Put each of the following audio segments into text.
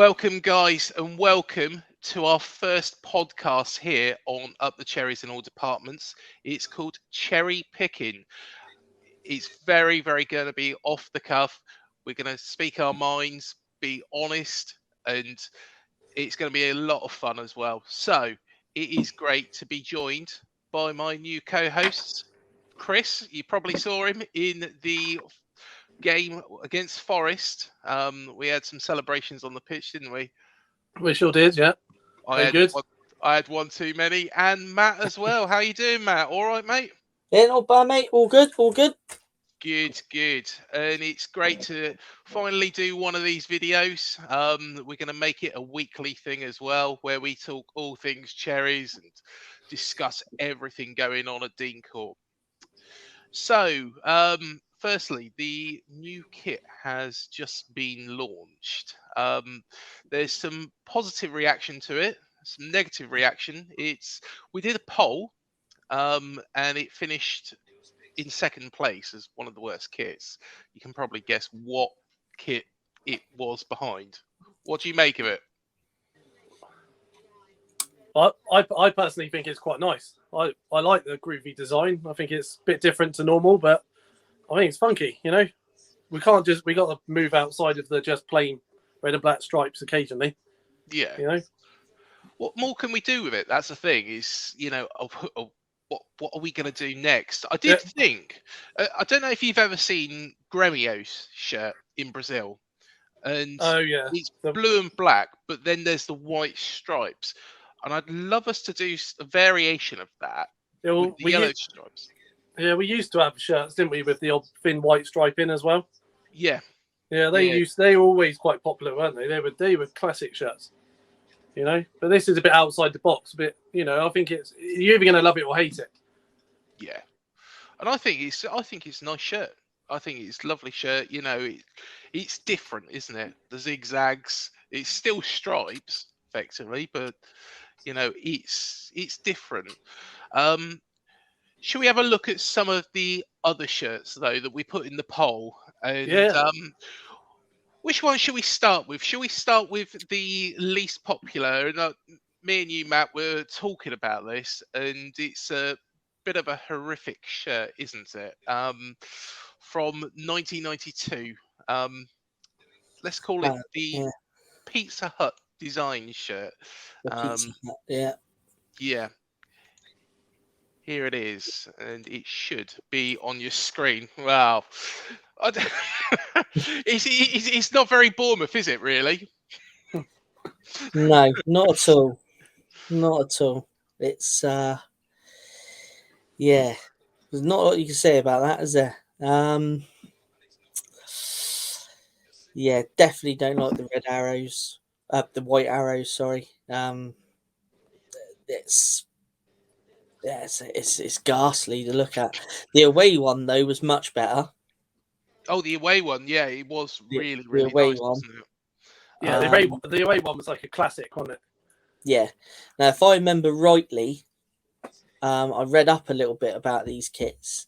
Welcome, guys, and welcome to our first podcast here on Up the Cherries in all departments. It's called Cherry Picking. It's very going to be off the cuff. We're going to speak our minds, be honest, and it's going to be a lot of fun as well. So it is great to be joined by my new co-hosts. Chris, you probably saw him in the game against Forest. We had some celebrations on the pitch, didn't we? We sure did, yeah. I had one too many. And Matt as well. How you doing, Matt? All right, mate? Yeah, not bad, mate. All good. Good. And it's great to finally do one of these videos. We're going to make it a weekly thing as well, where we talk all things Cherries and discuss everything going on at Dean Court. So, firstly, the new kit has just been launched. There's some positive reaction to it, some negative reaction. We did a poll, and it finished in second place as one of the worst kits. You can probably guess what kit it was behind. What do you make of it? I personally think it's quite nice. I like the groovy design. I think it's a bit different to normal, but I think it's funky, you know. We got to move outside of the just plain red and black stripes occasionally. Yeah. You know. What more can we do with it? That's the thing, is, you know, what are we going to do next? I did think, I don't know if you've ever seen Gremio's shirt in Brazil. And it's blue and black, but then there's the white stripes. And I'd love us to do a variation of that with the yellow stripes. Yeah, we used to have shirts, didn't we, with the old thin white stripe in as well? Yeah. Yeah, they were always quite popular, weren't they? They were classic shirts, you know. But this is a bit outside the box, a bit, you know. I think you're either going to love it or hate it. Yeah, and I think it's a nice shirt. I think it's a lovely shirt. You know, it's different, isn't it? The zigzags. It's still stripes, effectively, but you know, it's different. Should we have a look at some of the other shirts, though, that we put in the poll? And which one should we start with? Should we start with the least popular? And me and you, Matt, were talking about this, and it's a bit of a horrific shirt, isn't it? From 1992. Let's call it the Pizza Hut design shirt. Yeah. Here it is, and it should be on your screen. Wow. It's not very Bournemouth, is it, really? No, not at all. Not at all. It's, there's not a lot you can say about that, is there? Definitely don't like the red arrows. The white arrows, sorry. It's ghastly to look at. The away one, though, was much better. Oh, the away one, yeah, it was really the away nice, one. wasn't it? Yeah, the away one was like a classic, wasn't it? Yeah. Now, if I remember rightly, I read up a little bit about these kits,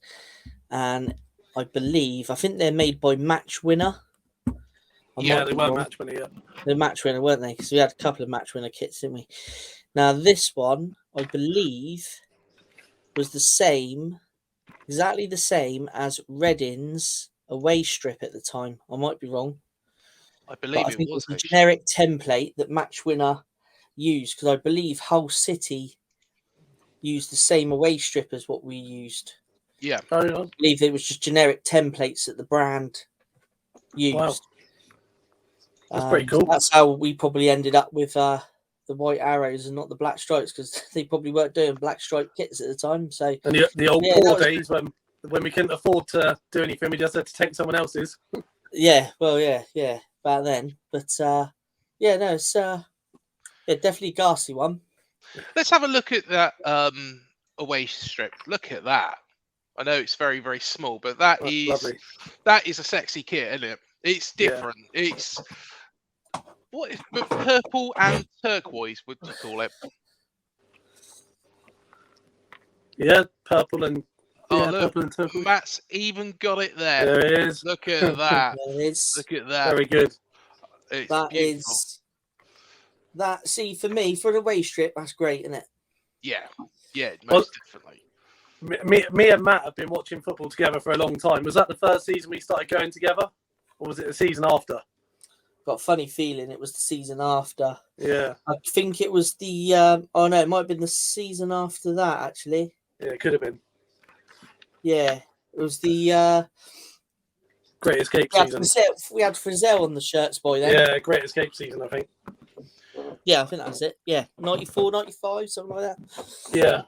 and I think they're made by Match Winner. They were Match Winner, yeah. They're Match Winner, weren't they? Because we had a couple of Match Winner kits, didn't we? Now, this one, I believe, was exactly the same as Reading's away strip at the time. I might be wrong. I believe it was a generic template that Match Winner used, because I believe Hull City used the same away strip as what we used. Yeah. I believe it was just generic templates that the brand used. Wow. That's pretty cool. That's how we probably ended up with the white arrows and not the black stripes, because they probably weren't doing black stripe kits at the time. So, and the old poor days when we couldn't afford to do anything, we just had to take someone else's. Yeah, back then. But it's definitely a ghastly one. Let's have a look at that away strip. Look at that. I know it's very, very small, but that's lovely. That is a sexy kit, isn't it? It's different. Yeah. It's purple and turquoise, would you call it? Yeah, purple and purple and turquoise. Matt's even got it there. There it is. Look at that. There it is. Look at that. Very good. It's that beautiful. is That, see, for me, for the away strip, that's great, isn't it? Yeah, most Well, definitely. Me and Matt have been watching football together for a long time. Was that the first season we started going together, or was it the season after? Got a funny feeling it was the season after. Yeah, I think it was the. Oh no, it might have been the season after that. Actually, yeah, it could have been yeah, it was the. Great Escape We had season. Frizzell on the shirts, boy. Then. Yeah, Great Escape season, I think. Yeah, I think that's it. Yeah, 94, 95, something like that. Yeah.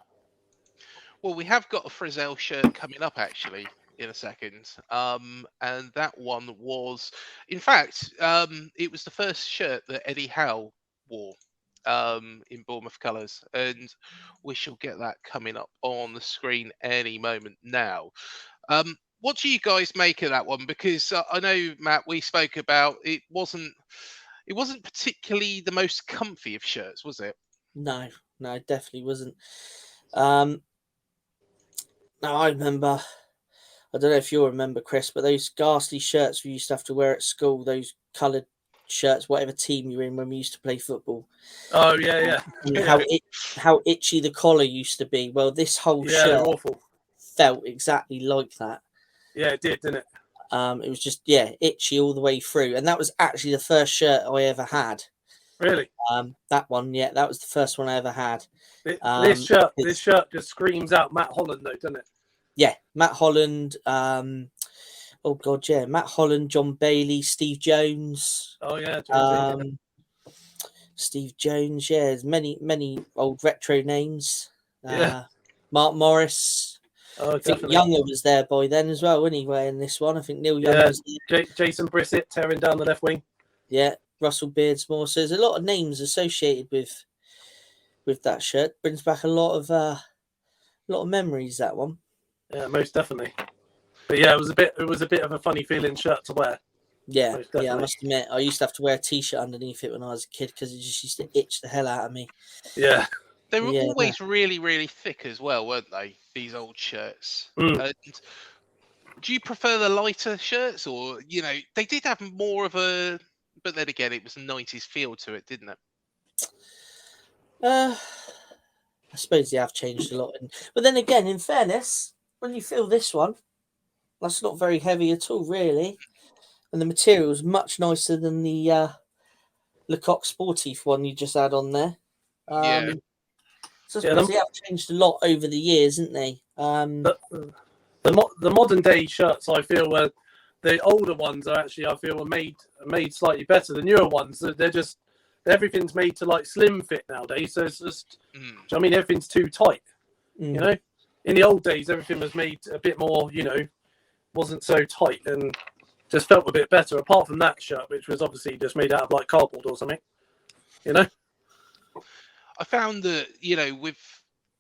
Well, we have got a Frizzell shirt coming up actually in a second. And that one was, in fact, it was the first shirt that Eddie Howe wore in Bournemouth colours, and we shall get that coming up on the screen any moment now. What do you guys make of that one? Because I know, Matt, we spoke about it wasn't particularly the most comfy of shirts, was it? No, it definitely wasn't. Now I remember. I don't know if you'll remember, Chris, but those ghastly shirts we used to have to wear at school, those coloured shirts, whatever team you're in when we used to play football. Oh yeah. And how itchy the collar used to be. Well, this whole shirt awful. felt exactly like that. Yeah, it did, didn't it? It was just itchy all the way through, and that was actually the first shirt I ever had. Really? That one, that was the first one I ever had. This shirt just screams out Matt Holland, though, doesn't it? Yeah, Matt Holland. Oh God, yeah, Matt Holland, John Bailey, Steve Jones. Oh yeah, Steve Jones. Yeah, there's many old retro names. Yeah. Mark Morris. Oh, I think definitely. Younger was there by then as well, anyway, in this one. I think Neil Young was there. Jason Brissett tearing down the left wing. Yeah, Russell Beardsmore. So there's a lot of names associated with that shirt. Brings back a lot of memories, that one. Yeah, most definitely. But yeah, it was a bit of a funny feeling shirt to wear. Yeah, I must admit, I used to have to wear a t-shirt underneath it when I was a kid because it just used to itch the hell out of me. Yeah. They were always really, really thick as well, weren't they? These old shirts. And do you prefer the lighter shirts, or they did have more of a? But then again, it was a '90s feel to it, didn't it? I suppose they have changed a lot, but then again, in fairness, when you feel this one, that's not very heavy at all, really, and the material is much nicer than the Lecoq Sportif one you just had on there. So I suppose they have changed a lot over the years, haven't they? The modern day shirts, I feel, were the older ones are actually, I feel, were made slightly better. The newer ones, they're just everything's made to like slim fit nowadays. So it's just, I mean, everything's too tight. You know, in the old days, everything was made a bit more, wasn't so tight and just felt a bit better. Apart from that shirt, which was obviously just made out of like cardboard or something. I found that, with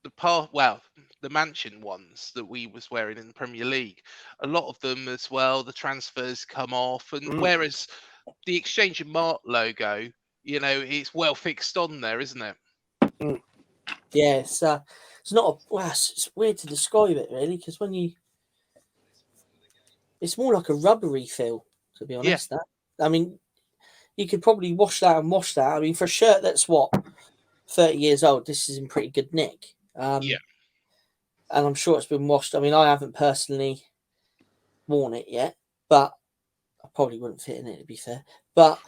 the Mansion ones that we was wearing in the Premier League, a lot of them as well, the transfers come off, and whereas the Exchange and Mart logo, it's well fixed on there, isn't it? Yeah, it's not it's weird to describe it really, because it's more like a rubbery feel, to be honest. Yeah. I mean, you could probably wash that. I mean, for a shirt that's 30 years old, this is in pretty good nick. And I'm sure it's been washed. I mean, I haven't personally worn it yet, but I probably wouldn't fit in it, to be fair. But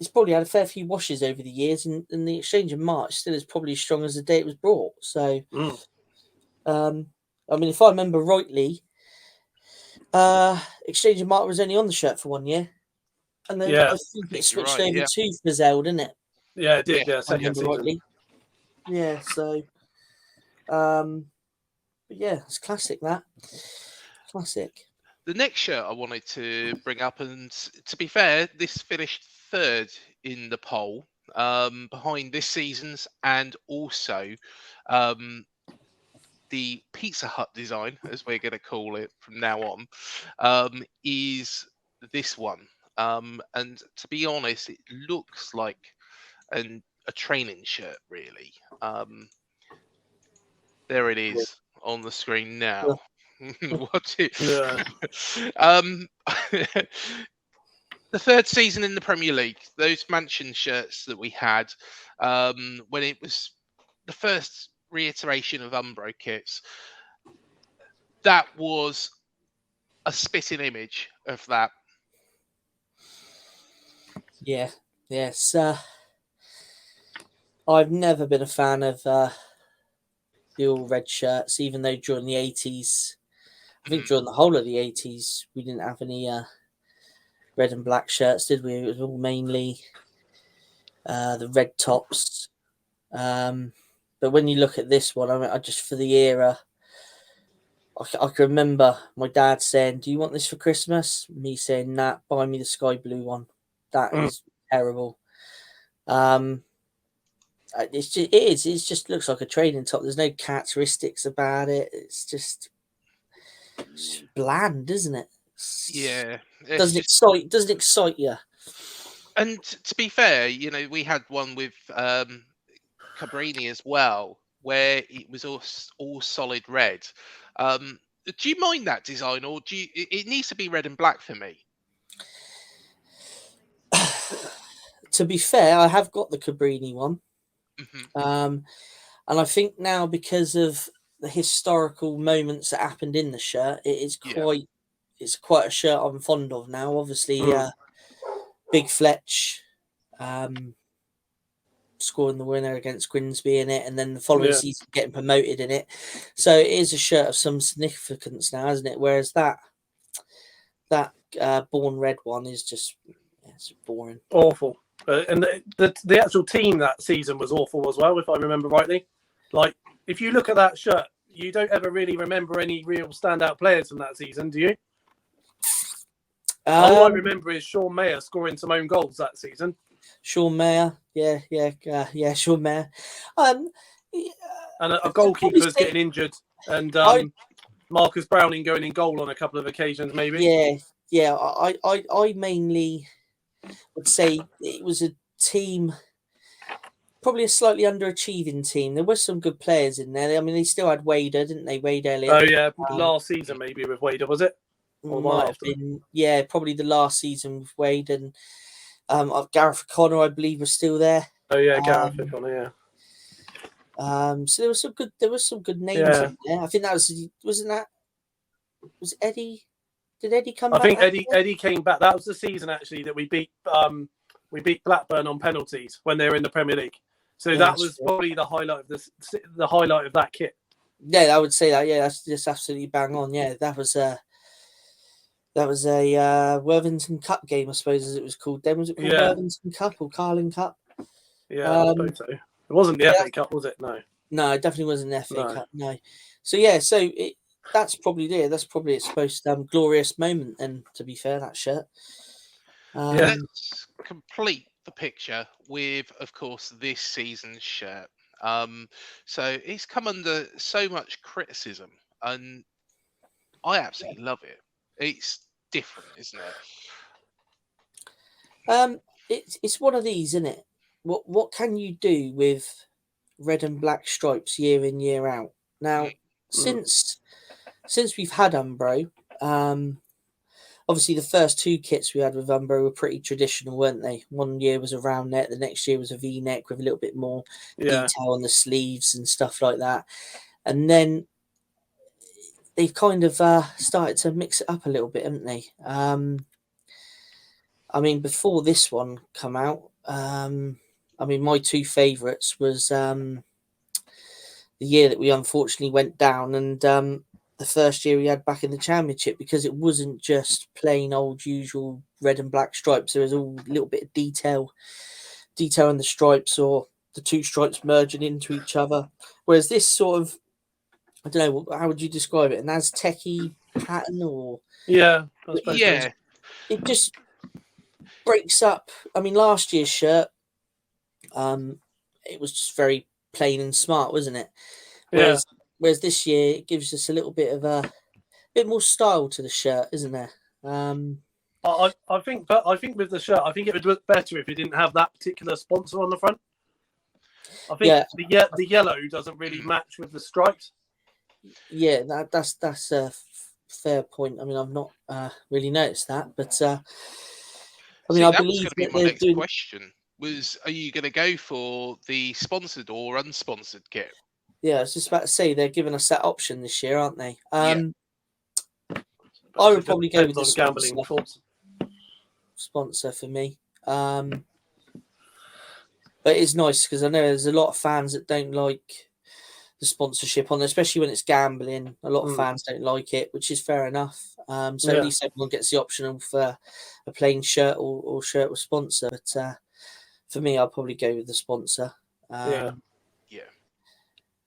it's probably had a fair few washes over the years, and the Exchange of March still is probably as strong as the day it was brought. So, I mean, if I remember rightly, Exchange of March was only on the shirt for 1 year, and then I think it switched over to Frizzell, didn't it? Yeah, it did. Yeah, second season. Rightly. Yeah, so, but yeah, it's classic. That classic. The next shirt I wanted to bring up, and to be fair, this finished third in the poll, behind this season's, and also the Pizza Hut design, as we're going to call it from now on, is this one. And to be honest, it looks like a training shirt, really. There it is on the screen now. Watch it. The third season in the Premier League, those Mansion shirts that we had, when it was the first reiteration of Umbro kits, that was a spitting image of that. Yeah, yes. I've never been a fan of the all red shirts, even though during the 80s, I think during the whole of the 80s, we didn't have any red and black shirts, did we? It was all mainly the red tops. But when you look at this one, I mean, I just, for the era, I can remember my dad saying, "Do you want this for Christmas?" Me saying, "Nah, buy me the sky blue one. That is terrible." It just looks like a training top. There's no characteristics about it. It's just bland, isn't it? Yeah, Doesn't excite you. And to be fair, we had one with Cabrini as well, where it was all solid red. Do you mind that design, or it needs to be red and black for me? To be fair, I have got the Cabrini one. Mm-hmm. And I think now, because of the historical moments that happened in the shirt, it's quite a shirt I'm fond of now. Obviously, Big Fletch scoring the winner against Grimsby in it, and then the following season getting promoted in it. So it is a shirt of some significance now, isn't it? Whereas that Born Red one is just it's boring, awful. And the actual team that season was awful as well, if I remember rightly. Like, if you look at that shirt, you don't ever really remember any real standout players from that season, do you? All I remember is Sean Mayer scoring some own goals that season. Sean Mayer, Sean Mayer. And a goalkeeper's getting injured, and Marcus Browning going in goal on a couple of occasions, maybe. Yeah. I mainly would say it was a team, probably a slightly underachieving team. There were some good players in there. I mean, they still had Wader, didn't they? Wade Elliott. Oh yeah, last season maybe with Wader, was it? Or might have been, probably the last season with Wade, and Gareth O'Connor, I believe, was still there. Oh yeah, Gareth O'Connor, so there was some good names in there. I think that was Eddie. Did Eddie come back? I think Eddie came back. That was the season actually that we beat Blackburn on penalties when they were in the Premier League. So that was probably the highlight of that kit. Yeah, I would say that. Yeah, that's just absolutely bang on. Yeah, that was a Worthington Cup game, I suppose, as it was called. Then was it called Worthington Cup or Carling Cup? Yeah, I suppose so. It wasn't the FA Cup, was it? No, it definitely wasn't the FA Cup. No. So that's probably there. That's probably its most glorious moment. And to be fair, that shirt. Let's complete the picture with, of course, this season's shirt. So it's come under so much criticism, and I absolutely love it. It's different, isn't it? It's one of these, isn't it? What can you do with red and black stripes year in, year out? Now, since we've had Umbro, obviously the first two kits we had with Umbro were pretty traditional, weren't they? One year was a round neck, the next year was a V-neck with a little bit more detail on the sleeves and stuff like that. And then they've kind of started to mix it up a little bit, haven't they? I mean, before this one come out, I mean, my two favourites was the year that we unfortunately went down, and the first year we had back in the Championship, because it wasn't just plain old usual red and black stripes. There was a little bit of detail in the stripes, or the two stripes merging into each other. Whereas this sort of, I don't know, how would you describe it? An Aztec-y pattern, or it just breaks up. I mean, last year's shirt, it was just very plain and smart, wasn't it? Whereas this year it gives us a little bit of a bit more style to the shirt, isn't there? I think with the shirt, I think it would look better if it didn't have that particular sponsor on the front. I think the yellow doesn't really match with the stripes. Yeah, that's a fair point. I mean, I've not really noticed that, but I mean, See, I that was believe going to be that my they're next doing. question. Are you going to go for the sponsored or unsponsored kit? Yeah, I was just about to say they're giving us that option this year, aren't they? Yeah. I would probably go with Depends the on gambling sponsor for me. But it's nice because I know there's a lot of fans that don't like the sponsorship on, especially when it's gambling. A lot of fans don't like it, which is fair enough. So at least everyone gets the option of a plain shirt or shirt with sponsor. But for me, I'll probably go with the sponsor. Yeah.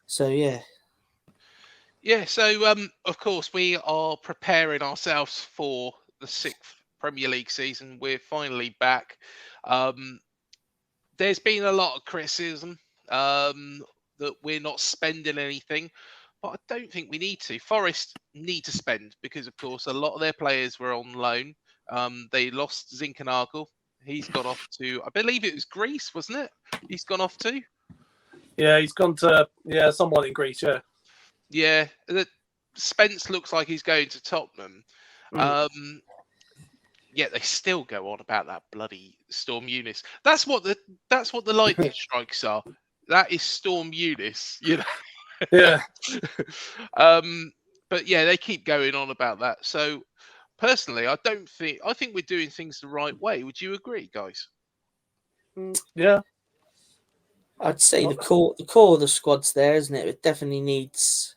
So yeah. Yeah. So of course we are preparing ourselves for the 6th Premier League season. We're finally back. There's been a lot of criticism that we're not spending anything, but I don't think we need to. Forest need to spend because, of course, a lot of their players were on loan. They lost Zinchenko. He's gone off to, I believe it was Greece, wasn't it? He's gone off to? Yeah, he's gone to, someone in Greece, yeah. Yeah, Spence looks like he's going to Tottenham. Yet they still go on about that bloody Storm Eunice. That's what the lightning strikes are. That is Storm Eunice, you know. Yeah. But yeah, they keep going on about that. So personally, I think we're doing things the right way. Would you agree, guys? Yeah. I'd say the core of the squad's there, isn't it? It definitely needs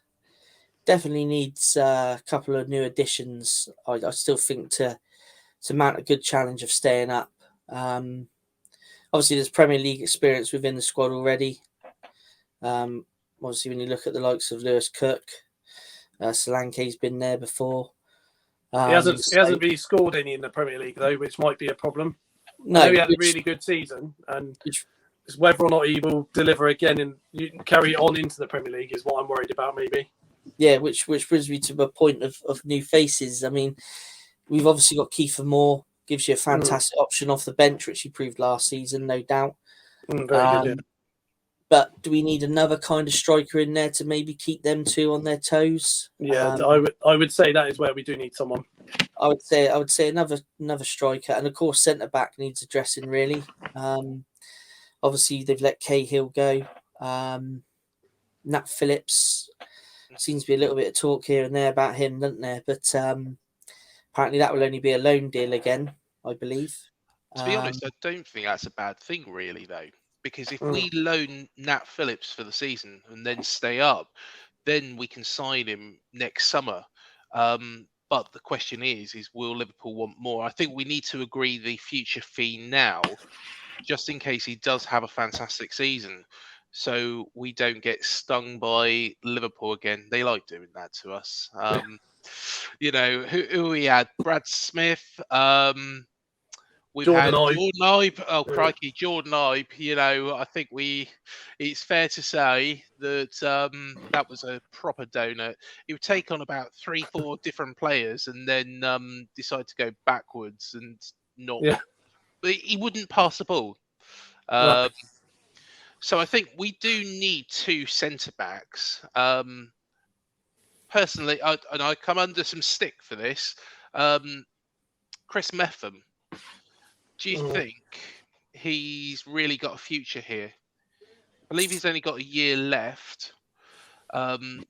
a couple of new additions. I still think to mount a good challenge of staying up. Obviously, there's Premier League experience within the squad already. Obviously, when you look at the likes of Lewis Cook, Solanke's been there before. He hasn't really scored any in the Premier League though, which might be a problem. No, I know he had a really good season, and it's whether or not he will deliver again and carry it on into the Premier League is what I'm worried about, maybe. Yeah, which brings me to a point of new faces. I mean, we've obviously got Kiefer Moore, gives you a fantastic option off the bench, which he proved last season, no doubt. Very good, yeah. But do we need another kind of striker in there to maybe keep them two on their toes? Yeah, I would say that is where we do need someone. I would say another striker, and of course centre back needs addressing really. Obviously they've let Cahill go. Nat Phillips seems to be a little bit of talk here and there about him, doesn't there? But apparently that will only be a loan deal again, I believe. To be honest, I don't think that's a bad thing, really, though. Because if we loan Nat Phillips for the season and then stay up, then we can sign him next summer. But the question is will Liverpool want more? I think we need to agree the future fee now, just in case he does have a fantastic season, so we don't get stung by Liverpool again. They like doing that to us. You know, who we had? Brad Smith. We've Jordan had Ibe. Jordan Ibe. Oh, crikey, Jordan Ibe. You know, I think it's fair to say that that was a proper donut. He would take on about 3-4 different players and then decide to go backwards and not. Yeah. But he wouldn't pass the ball. Right. So I think we do need 2 centre-backs. Personally, I come under some stick for this. Chris Metham. Do you think he's really got a future here? I believe he's only got a year left,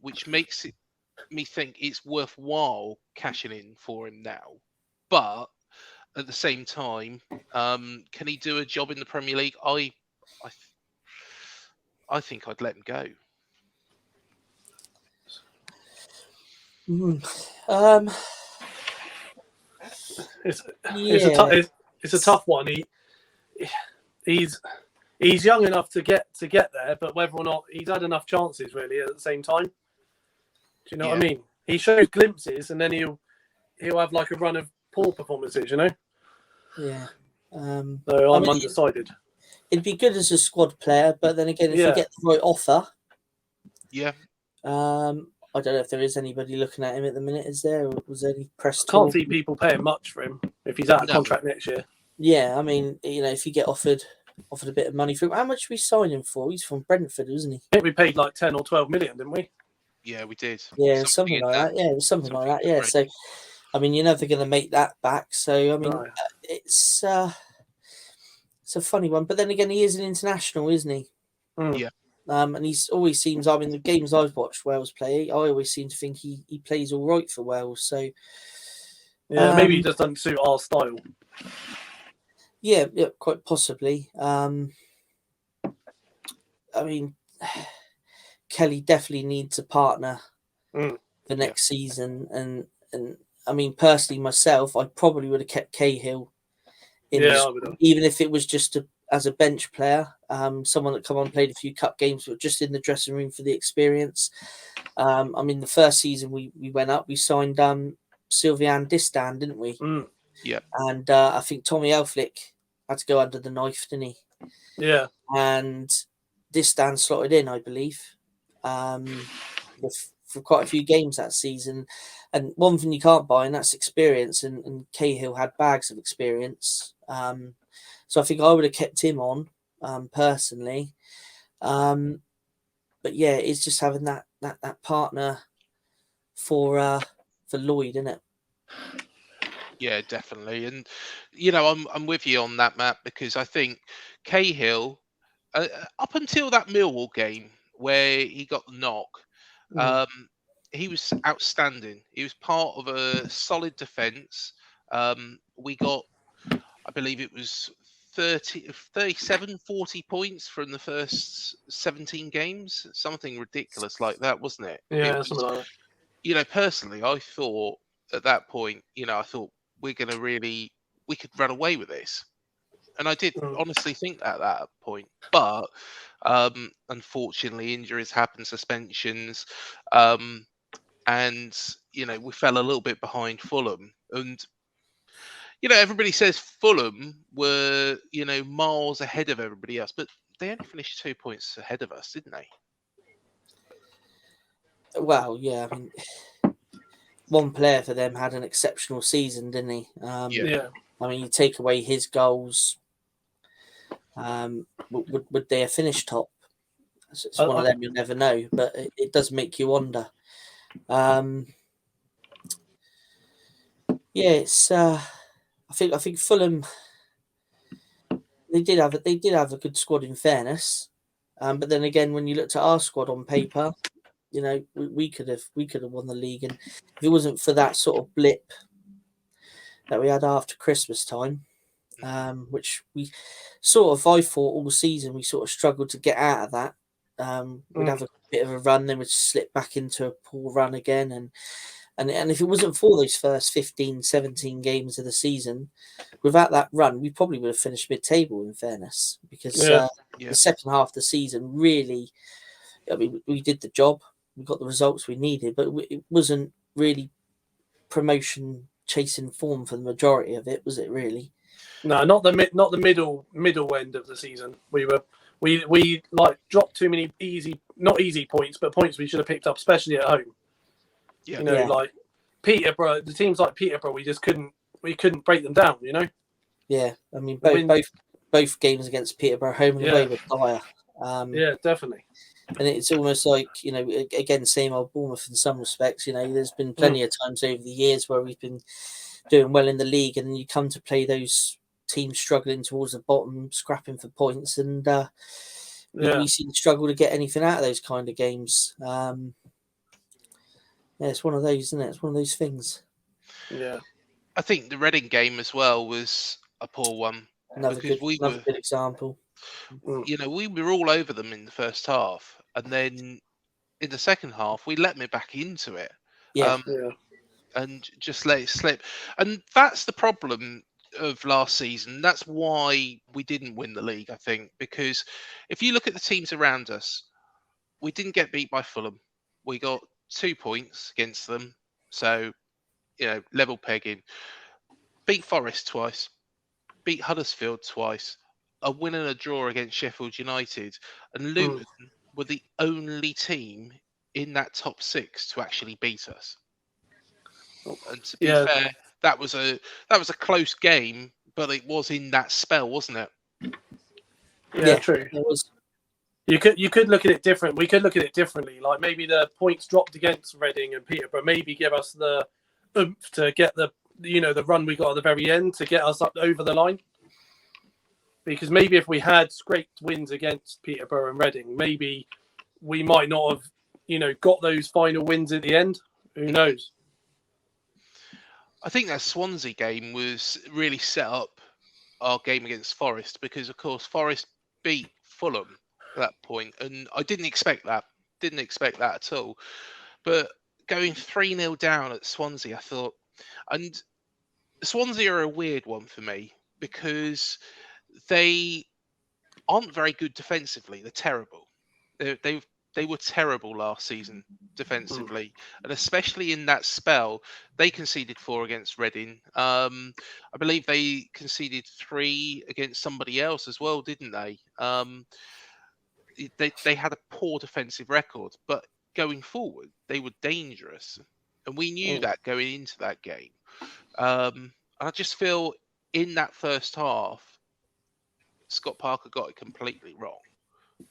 which makes me think it's worthwhile cashing in for him now. But at the same time, can he do a job in the Premier League? I think I'd let him go. It's a tough one. He's young enough to get there, but whether or not he's had enough chances really at the same time. Do you know what I mean? He shows glimpses, and then he'll have like a run of poor performances. You know. Yeah. So I'm undecided. It'd be good as a squad player, but then again, if you get the right offer, I don't know if there is anybody looking at him at the minute. Is there? Or was there any press talk? Can't see people paying much for him if he's out of contract next year. Yeah, I mean, you know, if you get offered a bit of money for him, how much we signed him for? He's from Brentford, wasn't he? I think we paid like 10 or 12 million, didn't we? Yeah, we did. Yeah, something like that. Yeah, it was something like that. Yeah, so I mean, you're never going to make that back. So I mean, it's it's a funny one. But then again, he is an international, isn't he? Mm. Yeah. And he's always seems. I mean, the games I've watched Wales play, I always seem to think he plays all right for Wales. So Yeah, maybe he just doesn't suit our style. yeah, quite possibly. I mean, Kelly definitely needs a partner for next season, and I mean, personally myself, I probably would have kept Cahill in I would have. even if it was just as a bench player, someone that come on, played a few cup games, but just in the dressing room for the experience. I mean, the first season we went up, we signed Sylviane Distan, didn't we? Yeah. And I think Tommy Elflick had to go under the knife, didn't he? Yeah. And Distan slotted in, I believe, for quite a few games that season. And one thing you can't buy, and that's experience. And Cahill had bags of experience. So I think I would have kept him on, personally. But yeah, it's just having that partner for Lloyd, isn't it? Yeah, definitely. And I'm with you on that, Matt, because I think Cahill, up until that Millwall game where he got the knock, he was outstanding. He was part of a solid defence. We got, I believe it was 37, 40 points from the first 17 games, something ridiculous like that, wasn't it? Yeah, something like that. Personally, I thought at that point, I thought we could run away with this. And I did honestly think that at that point. But unfortunately, injuries happen, suspensions. And, we fell a little bit behind Fulham. And, everybody says Fulham were, miles ahead of everybody else. But they only finished 2 points ahead of us, didn't they? Well, yeah. I mean, one player for them had an exceptional season, didn't he? Yeah. I mean, you take away his goals, would they have finished top? It's one of them you'll never know, but it does make you wonder. Yeah, it's. I think Fulham. They did have a good squad, in fairness, but then again, when you looked at our squad on paper, we could have won the league, and if it wasn't for that sort of blip that we had after Christmas time, which we I thought all season we sort of struggled to get out of that. We'd have a bit of a run, then we'd slip back into a poor run again, and if it wasn't for those first 15, 17 games of the season, without that run, we probably would have finished mid-table, in fairness, because the second half of the season really, I mean, we did the job. We got the results we needed, but it wasn't really promotion chasing form for the majority of it, was it? Really? No, not the middle end of the season. We like dropped too many not easy points, but points we should have picked up, especially at home. Yeah. Like Peterborough, the teams like Peterborough, we couldn't break them down. Yeah, I mean both games against Peterborough, home and away, were dire. Yeah, definitely. And it's almost like, again, same old Bournemouth in some respects. There's been plenty of times over the years where we've been doing well in the league, and then you come to play those teams struggling towards the bottom, scrapping for points, and we seem to struggle to get anything out of those kind of games. Yeah, it's one of those, isn't it? It's one of those things. Yeah. I think the Reading game as well was a poor one. Another good example. We were all over them in the first half, and then in the second half, we let them back into it. And just let it slip. And that's the problem of last season. That's why we didn't win the league, I think, because if you look at the teams around us, we didn't get beat by Fulham. We got 2 points against them. So, level pegging. Beat Forest twice. Beat Huddersfield twice. A win and a draw against Sheffield United. And Luton were the only team in that top 6 to actually beat us. And to be fair, that was a close game, but it was in that spell, wasn't it? Yeah, true. It was. You could look at it different. We could look at it differently. Like maybe the points dropped against Reading and Peterborough maybe give us the oomph to get the run we got at the very end to get us up over the line. because maybe if we had scraped wins against Peterborough and Reading, maybe we might not have, got those final wins at the end. Who knows? I think that Swansea game was really set up our game against Forest because, of course, Forest beat Fulham at that point, and I didn't expect that. Didn't expect that at all. But going 3-0 down at Swansea, I thought, and Swansea are a weird one for me because they aren't very good defensively. They're terrible. They were terrible last season defensively, and especially in that spell, they conceded 4 against Reading. I believe they conceded 3 against somebody else as well, didn't they? They had a poor defensive record, but going forward, they were dangerous, and we knew that going into that game. And I just feel in that first half, Scott Parker got it completely wrong.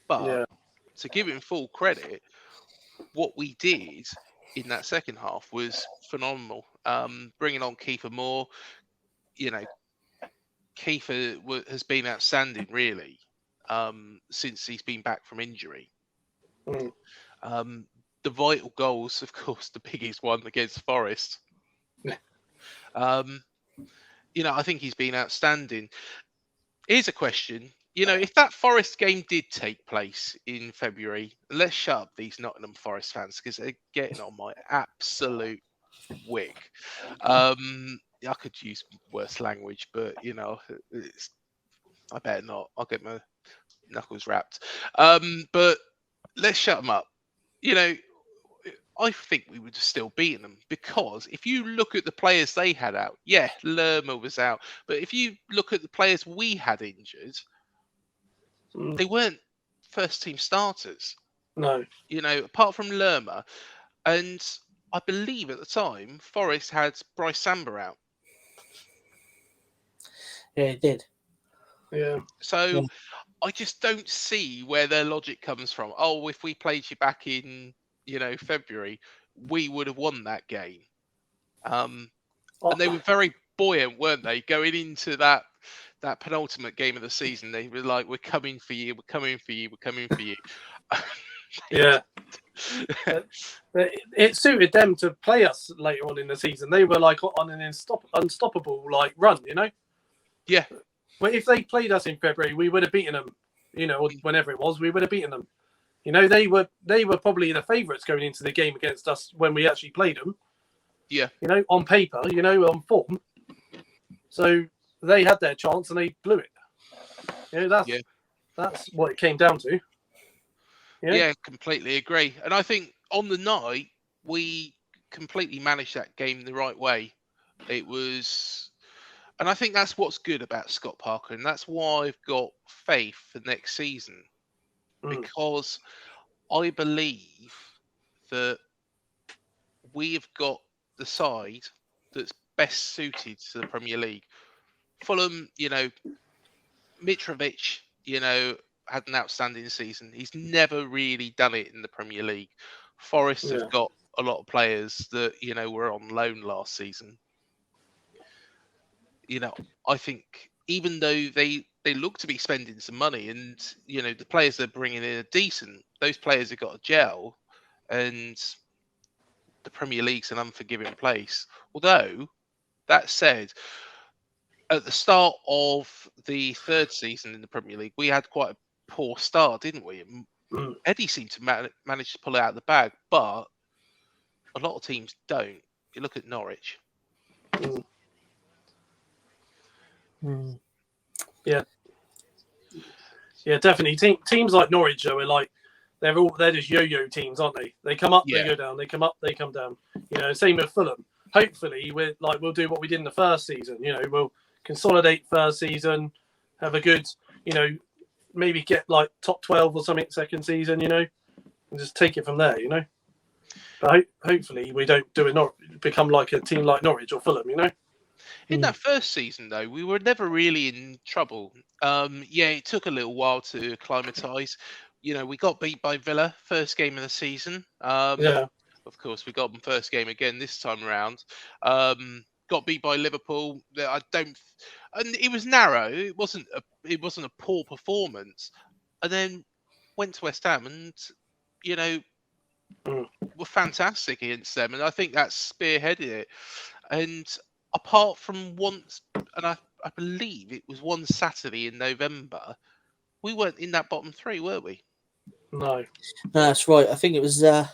But to give him full credit, what we did in that second half was phenomenal. Bringing on Kiefer Moore, Kiefer has been outstanding, really, since he's been back from injury. The vital goals, of course, the biggest one against Forest. I think he's been outstanding. Here's a question. If that Forest game did take place in February, let's shut up these Nottingham Forest fans because they're getting on my absolute wick. I could use worse language, but I better not. I'll get my knuckles wrapped. But let's shut them up. I think we would have still beaten them because if you look at the players they had out, Lerma was out, but if you look at the players we had injured, they weren't first team starters. No. Apart from Lerma, and I believe at the time Forest had Bryce Samba out. Yeah, it did. Yeah. So I just don't see where their logic comes from. Oh, if we played you back in February, we would have won that game. And they were very buoyant, weren't they? Going into that penultimate game of the season, they were like, "We're coming for you. We're coming for you. We're coming for you." Yeah. It suited them to play us later on in the season. They were like on an unstoppable run, Yeah. But if they played us in February, we would have beaten them. Or whenever it was, we would have beaten them. They were probably the favourites going into the game against us when we actually played them. Yeah. On paper, on form. So they had their chance and they blew it. That's what it came down to. Yeah, completely agree. And I think on the night we completely managed that game the right way. It was, and I think that's what's good about Scott Parker, and that's why I've got faith for next season. Because I believe that we have got the side that's best suited to the Premier League. Fulham, Mitrovic, had an outstanding season. He's never really done it in the Premier League. Forest have got a lot of players that, were on loan last season. I think even though they look to be spending some money and, the players they're bringing in are decent, those players have got to gel, and the Premier League's an unforgiving place. Although, that said, at the start of the third season in the Premier League, we had quite a poor start, didn't we? Eddie seemed to manage to pull it out of the bag, but a lot of teams don't. You look at Norwich. Yeah, definitely. Teams like Norwich, though, are they're just yo-yo teams, aren't they? They come up, they go down. They come up, they come down. Same with Fulham. Hopefully, we'll do what we did in the first season. We'll consolidate first season, have a good, maybe get top 12 or something second season, and just take it from there, But hopefully we don't become like a team like Norwich or Fulham, In that first season, though, we were never really in trouble. It took a little while to acclimatise. We got beat by Villa first game of the season. Of course, we got them first game again this time around. Got beat by Liverpool. I don't. and it was narrow. It wasn't a poor performance, and then went to West Ham and were fantastic against them, and I think that spearheaded it. And apart from once, and I believe it was one Saturday in November, we weren't in that bottom three, were we? No. No, that's right. I think it was it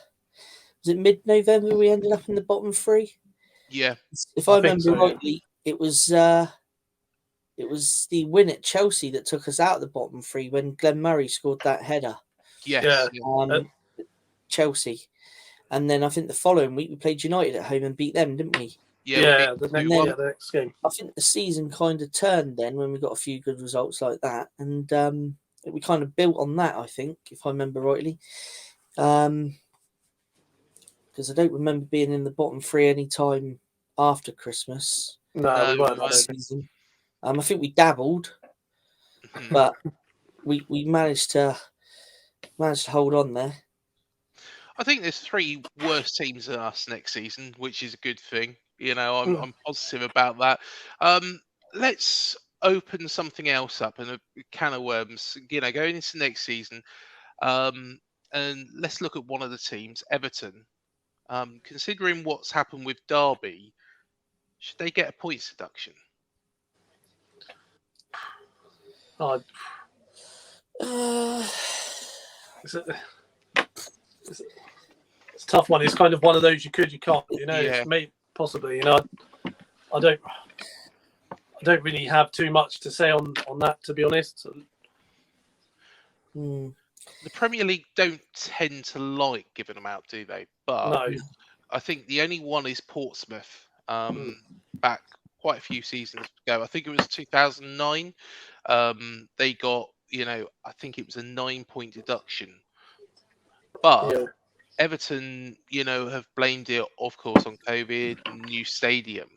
mid-November we ended up in the bottom three? Yeah. If I remember so, rightly, it was the win at Chelsea that took us out of the bottom three when Glenn Murray scored that header. Yes. Chelsea. And then I think the following week we played United at home and beat them, didn't we? Yeah, the next game. I think the season kind of turned then when we got a few good results like that. And we kind of built on that, I think, if I remember rightly. Because I don't remember being in the bottom three any time after Christmas. No, we weren't. That season. I think we dabbled, but we managed to hold on there. I think there's 3 worse teams than us next season, which is a good thing. I'm positive about that. Let's open something else up and a can of worms. Going into next season, and let's look at one of the teams, Everton. Considering what's happened with Derby, should they get a points deduction? It's a tough one. It's kind of one of those you could, you can't. It's maybe possibly. I don't really have too much to say on that, to be honest. The Premier League don't tend to like giving them out, do they? But no. I think the only one is Portsmouth. Back quite a few seasons ago, I think it was 2009. They got, I think it was a 9-point deduction. But Everton, have blamed it, of course, on COVID, new stadium.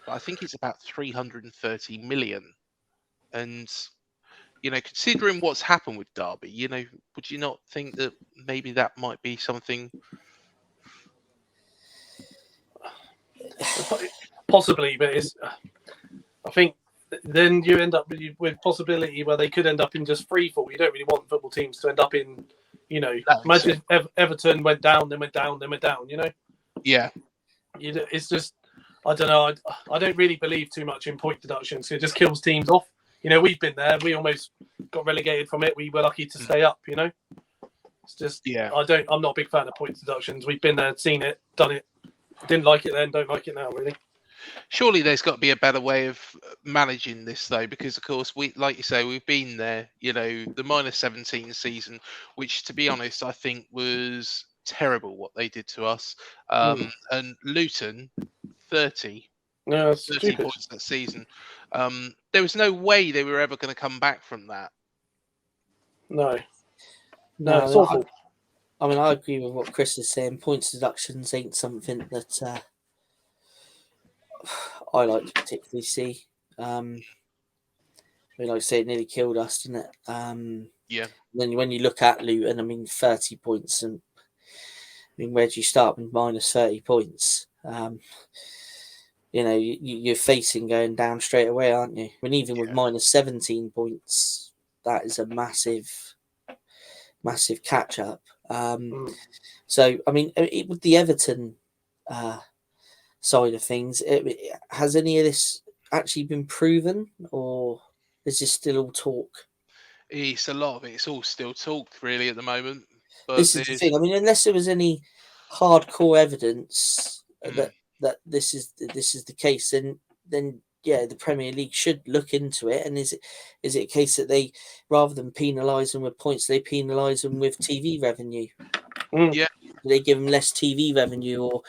But I think it's about 330 million. And, considering what's happened with Derby, would you not think that maybe that might be something? Possibly, but I think then you end up with possibility where they could end up in just free fall. You don't really want football teams to end up in, imagine if Everton went down, then went down, then went down, Yeah. It's just, I don't know. I don't really believe too much in point deductions. It just kills teams off. We've been there. We almost got relegated from it. We were lucky to stay up, It's just, I'm not a big fan of point deductions. We've been there, seen it, done it. Didn't like it then, don't like it now, really. Surely there's got to be a better way of managing this, though, because of course like you say, we've been there. The -17 season, which, to be honest, I think was terrible what they did to us. And Luton, 30 points that season. There was no way they were ever going to come back from that. No, it's awful. I mean, I agree with what Chris is saying. Points deductions ain't something that I like to particularly see. Like I say, it nearly killed us, didn't it? Yeah. Then when you look at Luton, 30 points, and where do you start with -30 points? You're facing going down straight away, aren't you? Even with -17 points, that is a massive catch up. So, with the Everton side of things, has any of this actually been proven, or is this still all talk? It's a lot of it. It's all still talk, really, at the moment. But this is the thing. Unless there was any hardcore evidence that this is the case, then yeah, the Premier League should look into it. And is it a case that they, rather than penalise them with points, they penalise them with TV revenue? Yeah. Do they give them less TV revenue, or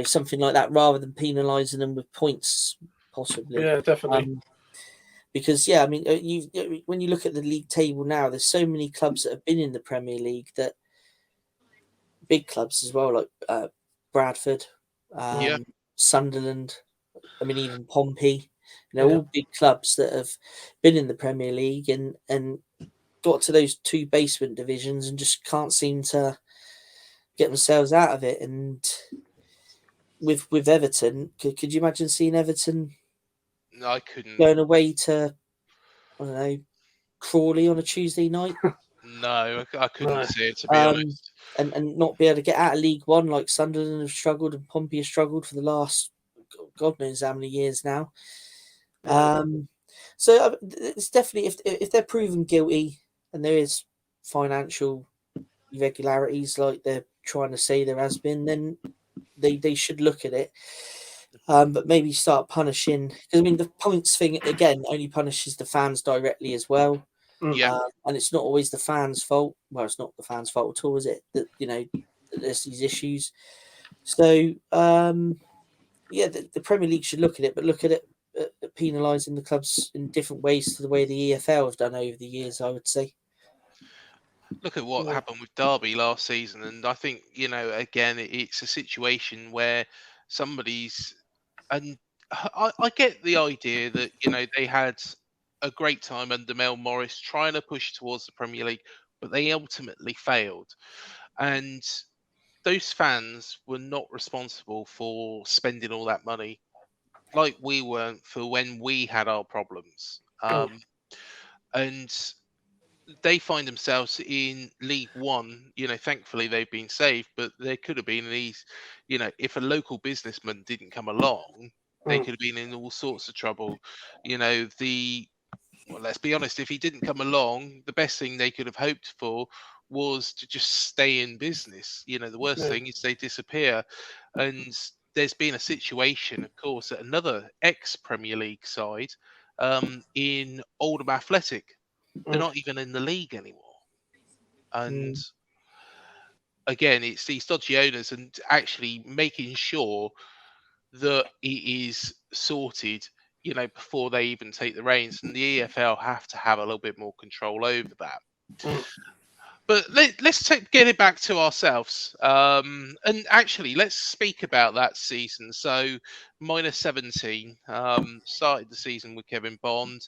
something like that, rather than penalising them with points, possibly? Yeah, definitely. Because when you look at the league table now, there's so many clubs that have been in the Premier League, that big clubs as well, like Bradford, Sunderland, even Pompey, all big clubs that have been in the Premier League and got to those 2 basement divisions and just can't seem to get themselves out of it. And with Everton, could you imagine seeing Everton I couldn't. going away to, I don't know, Crawley on a Tuesday night. No, I couldn't No. see it, to be honest. And not be able to get out of League One like Sunderland have struggled and Pompey has struggled for the last God knows how many years now. So it's definitely, if they're proven guilty and there is financial irregularities like they're trying to say there has been, then they should look at it. But maybe start punishing, because I mean the points thing again only punishes the fans directly as well. Yeah. And it's not always the fans' fault. Well, it's not the fans' fault at all, is it? That there's these issues. So the Premier League should look at it, but look at it penalising the clubs in different ways to the way the EFL have done over the years, I would say. Look at what happened with Derby last season, and I think, again, it's a situation where somebody's, and I get the idea that they had a great time under Mel Morris trying to push towards the Premier League, but they ultimately failed, and those fans were not responsible for spending all that money, like we weren't for when we had our problems. And they find themselves in League One. Thankfully they've been saved, but there could have been these, if a local businessman didn't come along, they could have been in all sorts of trouble. Well, let's be honest, if he didn't come along, the best thing they could have hoped for was to just stay in business. The worst thing is they disappear. And there's been a situation, of course, at another ex-Premier League side, in Oldham Athletic. They're not even in the league anymore. And again, it's these dodgy owners and actually making sure that it is sorted, before they even take the reins. And the EFL have to have a little bit more control over that. But let's get it back to ourselves. And actually, let's speak about that season. So, -17, started the season with Kevin Bond.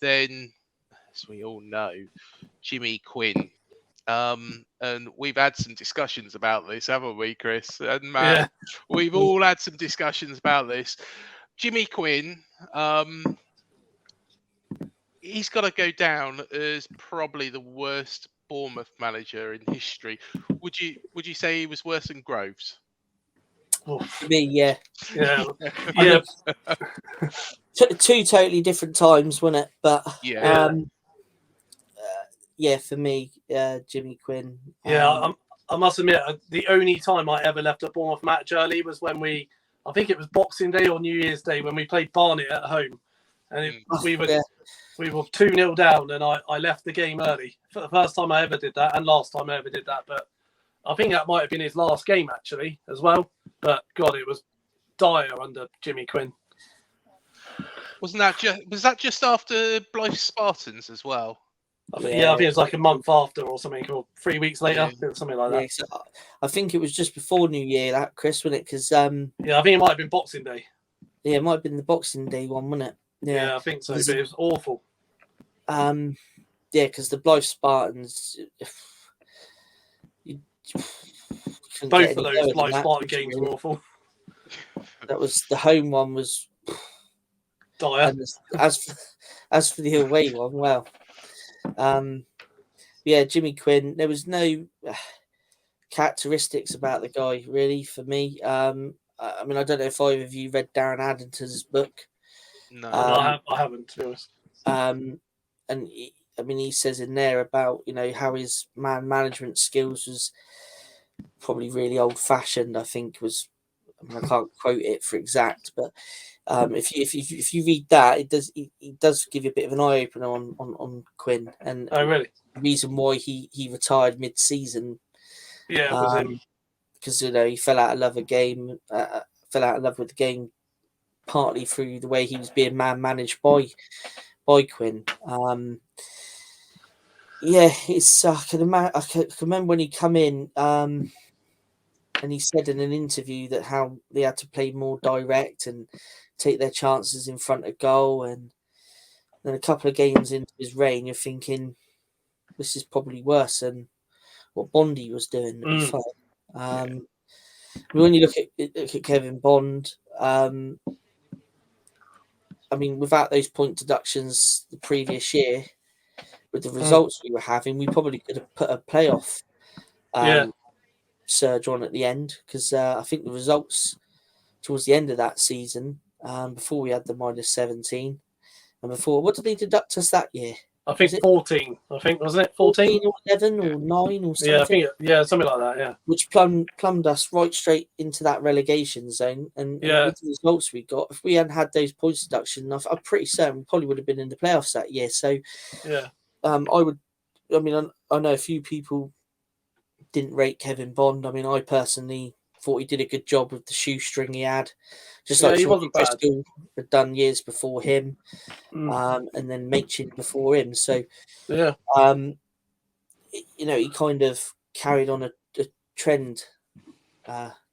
Then, as we all know, Jimmy Quinn. And we've had some discussions about this, haven't we, Chris and Matt? Yeah. We've all had some discussions about this. Jimmy Quinn, he's got to go down as probably the worst Bournemouth manager in history. Would you say he was worse than Groves? For me, yeah. Yeah. Two totally different times, wasn't it? But for me, Jimmy Quinn. I must admit, the only time I ever left a Bournemouth match early was when I think it was Boxing Day or New Year's Day, when we played Barnet at home, and we were 2-0 down, and I left the game early for the first time I ever did that, and last time I ever did that. But I think that might have been his last game actually as well. But God, it was dire under Jimmy Quinn. Was that just after Blythe Spartans as well? I think it was like a month after or something, or 3 weeks later, something like that. Yeah, so I think it was just before New Year, that, Chris, wasn't it? Because I think it might have been Boxing Day. Yeah, it might have been the Boxing Day one, wasn't it? Yeah, I think so. But it was awful. Because the Blythe Spartans. Both of those Blythe Spartan games were awful. That was the home one was dire. As for the away one, well. Jimmy Quinn. There was no characteristics about the guy really for me. I mean, I don't know if either of you read Darren Addington's book. No, I haven't, to be honest. And he says in there about how his man management skills was probably really old fashioned. I think I can't quote it for exact, but if you read that, it does give you a bit of an eye opener on Quinn, and really? The reason why he retired mid season. Yeah, because he fell out of love with the game, partly through the way he was being managed by Quinn. It's I can remember when he come in, and he said in an interview that how they had to play more direct and take their chances in front of goal, and then a couple of games into his reign, you're thinking this is probably worse than what Bondy was doing. When you look at Kevin Bond, I mean, without those point deductions the previous year, with the results we were having, we probably could have put a playoff surge on at the end, because I think the results towards the end of that season, before we had the -17, and before, what did they deduct us that year? I think 14. I think, wasn't it 14 or 11 or 9 or something? Yeah, I think something like that. Yeah, which plumbed us right straight into that relegation zone. And with the results we got, if we hadn't had those points deduction, I'm pretty certain we probably would have been in the playoffs that year. So, I know a few people didn't rate Kevin Bond. I mean, I personally thought he did a good job with the shoestring he had, just like he wasn't bad. Crystal had done years before him, and then Machin before him. So, he kind of carried on a trend,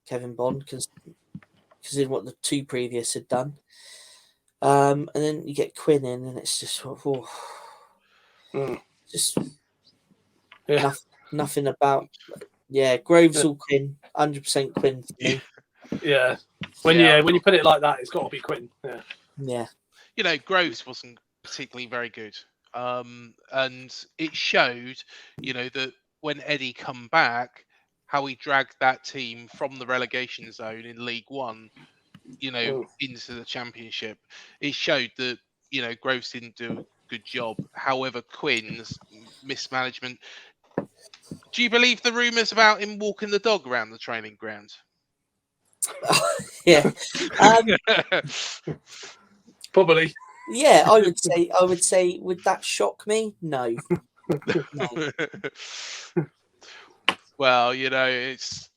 Kevin Bond, considering what the two previous had done. And then you get Quinn in, and it's just nothing about. Yeah, Groves or Quinn, 100% Quinn for me. Yeah. When you put it like that, it's got to be Quinn. Yeah. Groves wasn't particularly very good. And it showed, that when Eddie come back, how he dragged that team from the relegation zone in League One, into the Championship. It showed that, Groves didn't do a good job. However, Quinn's mismanagement. Do you believe the rumours about him walking the dog around the training ground? Yeah. Probably. Yeah, I would say, would that shock me? No. No. Well, it's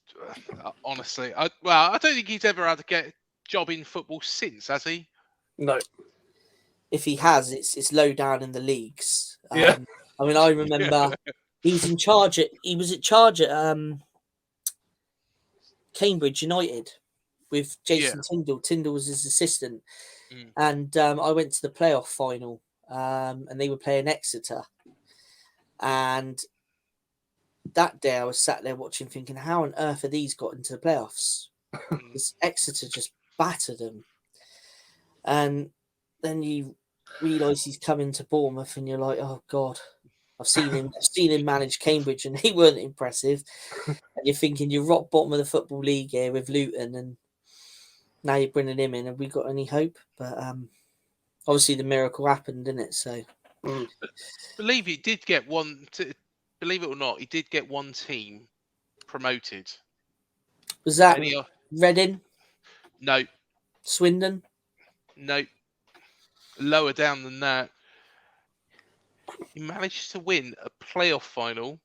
honestly, I don't think he's ever had to get a job in football since, has he? No. If he has, it's low down in the leagues. I mean, I remember he was in charge at Cambridge United with Jason Tyndall. Tyndall was his assistant. And I went to the playoff final, and they were playing Exeter. And that day I was sat there watching, thinking, how on earth have these got into the playoffs? Because Exeter just battered them. And then you realise he's coming to Bournemouth, and you're like, oh God, I've seen him manage Cambridge, and they weren't impressive. And you're thinking, you're rock bottom of the Football League here with Luton, and now you're bringing him in. Have we got any hope? But obviously the miracle happened, didn't it? So, believe it did get one. Believe it or not, he did get one team promoted. Was that Reading? No. Swindon? No. Lower down than that. He managed to win a playoff final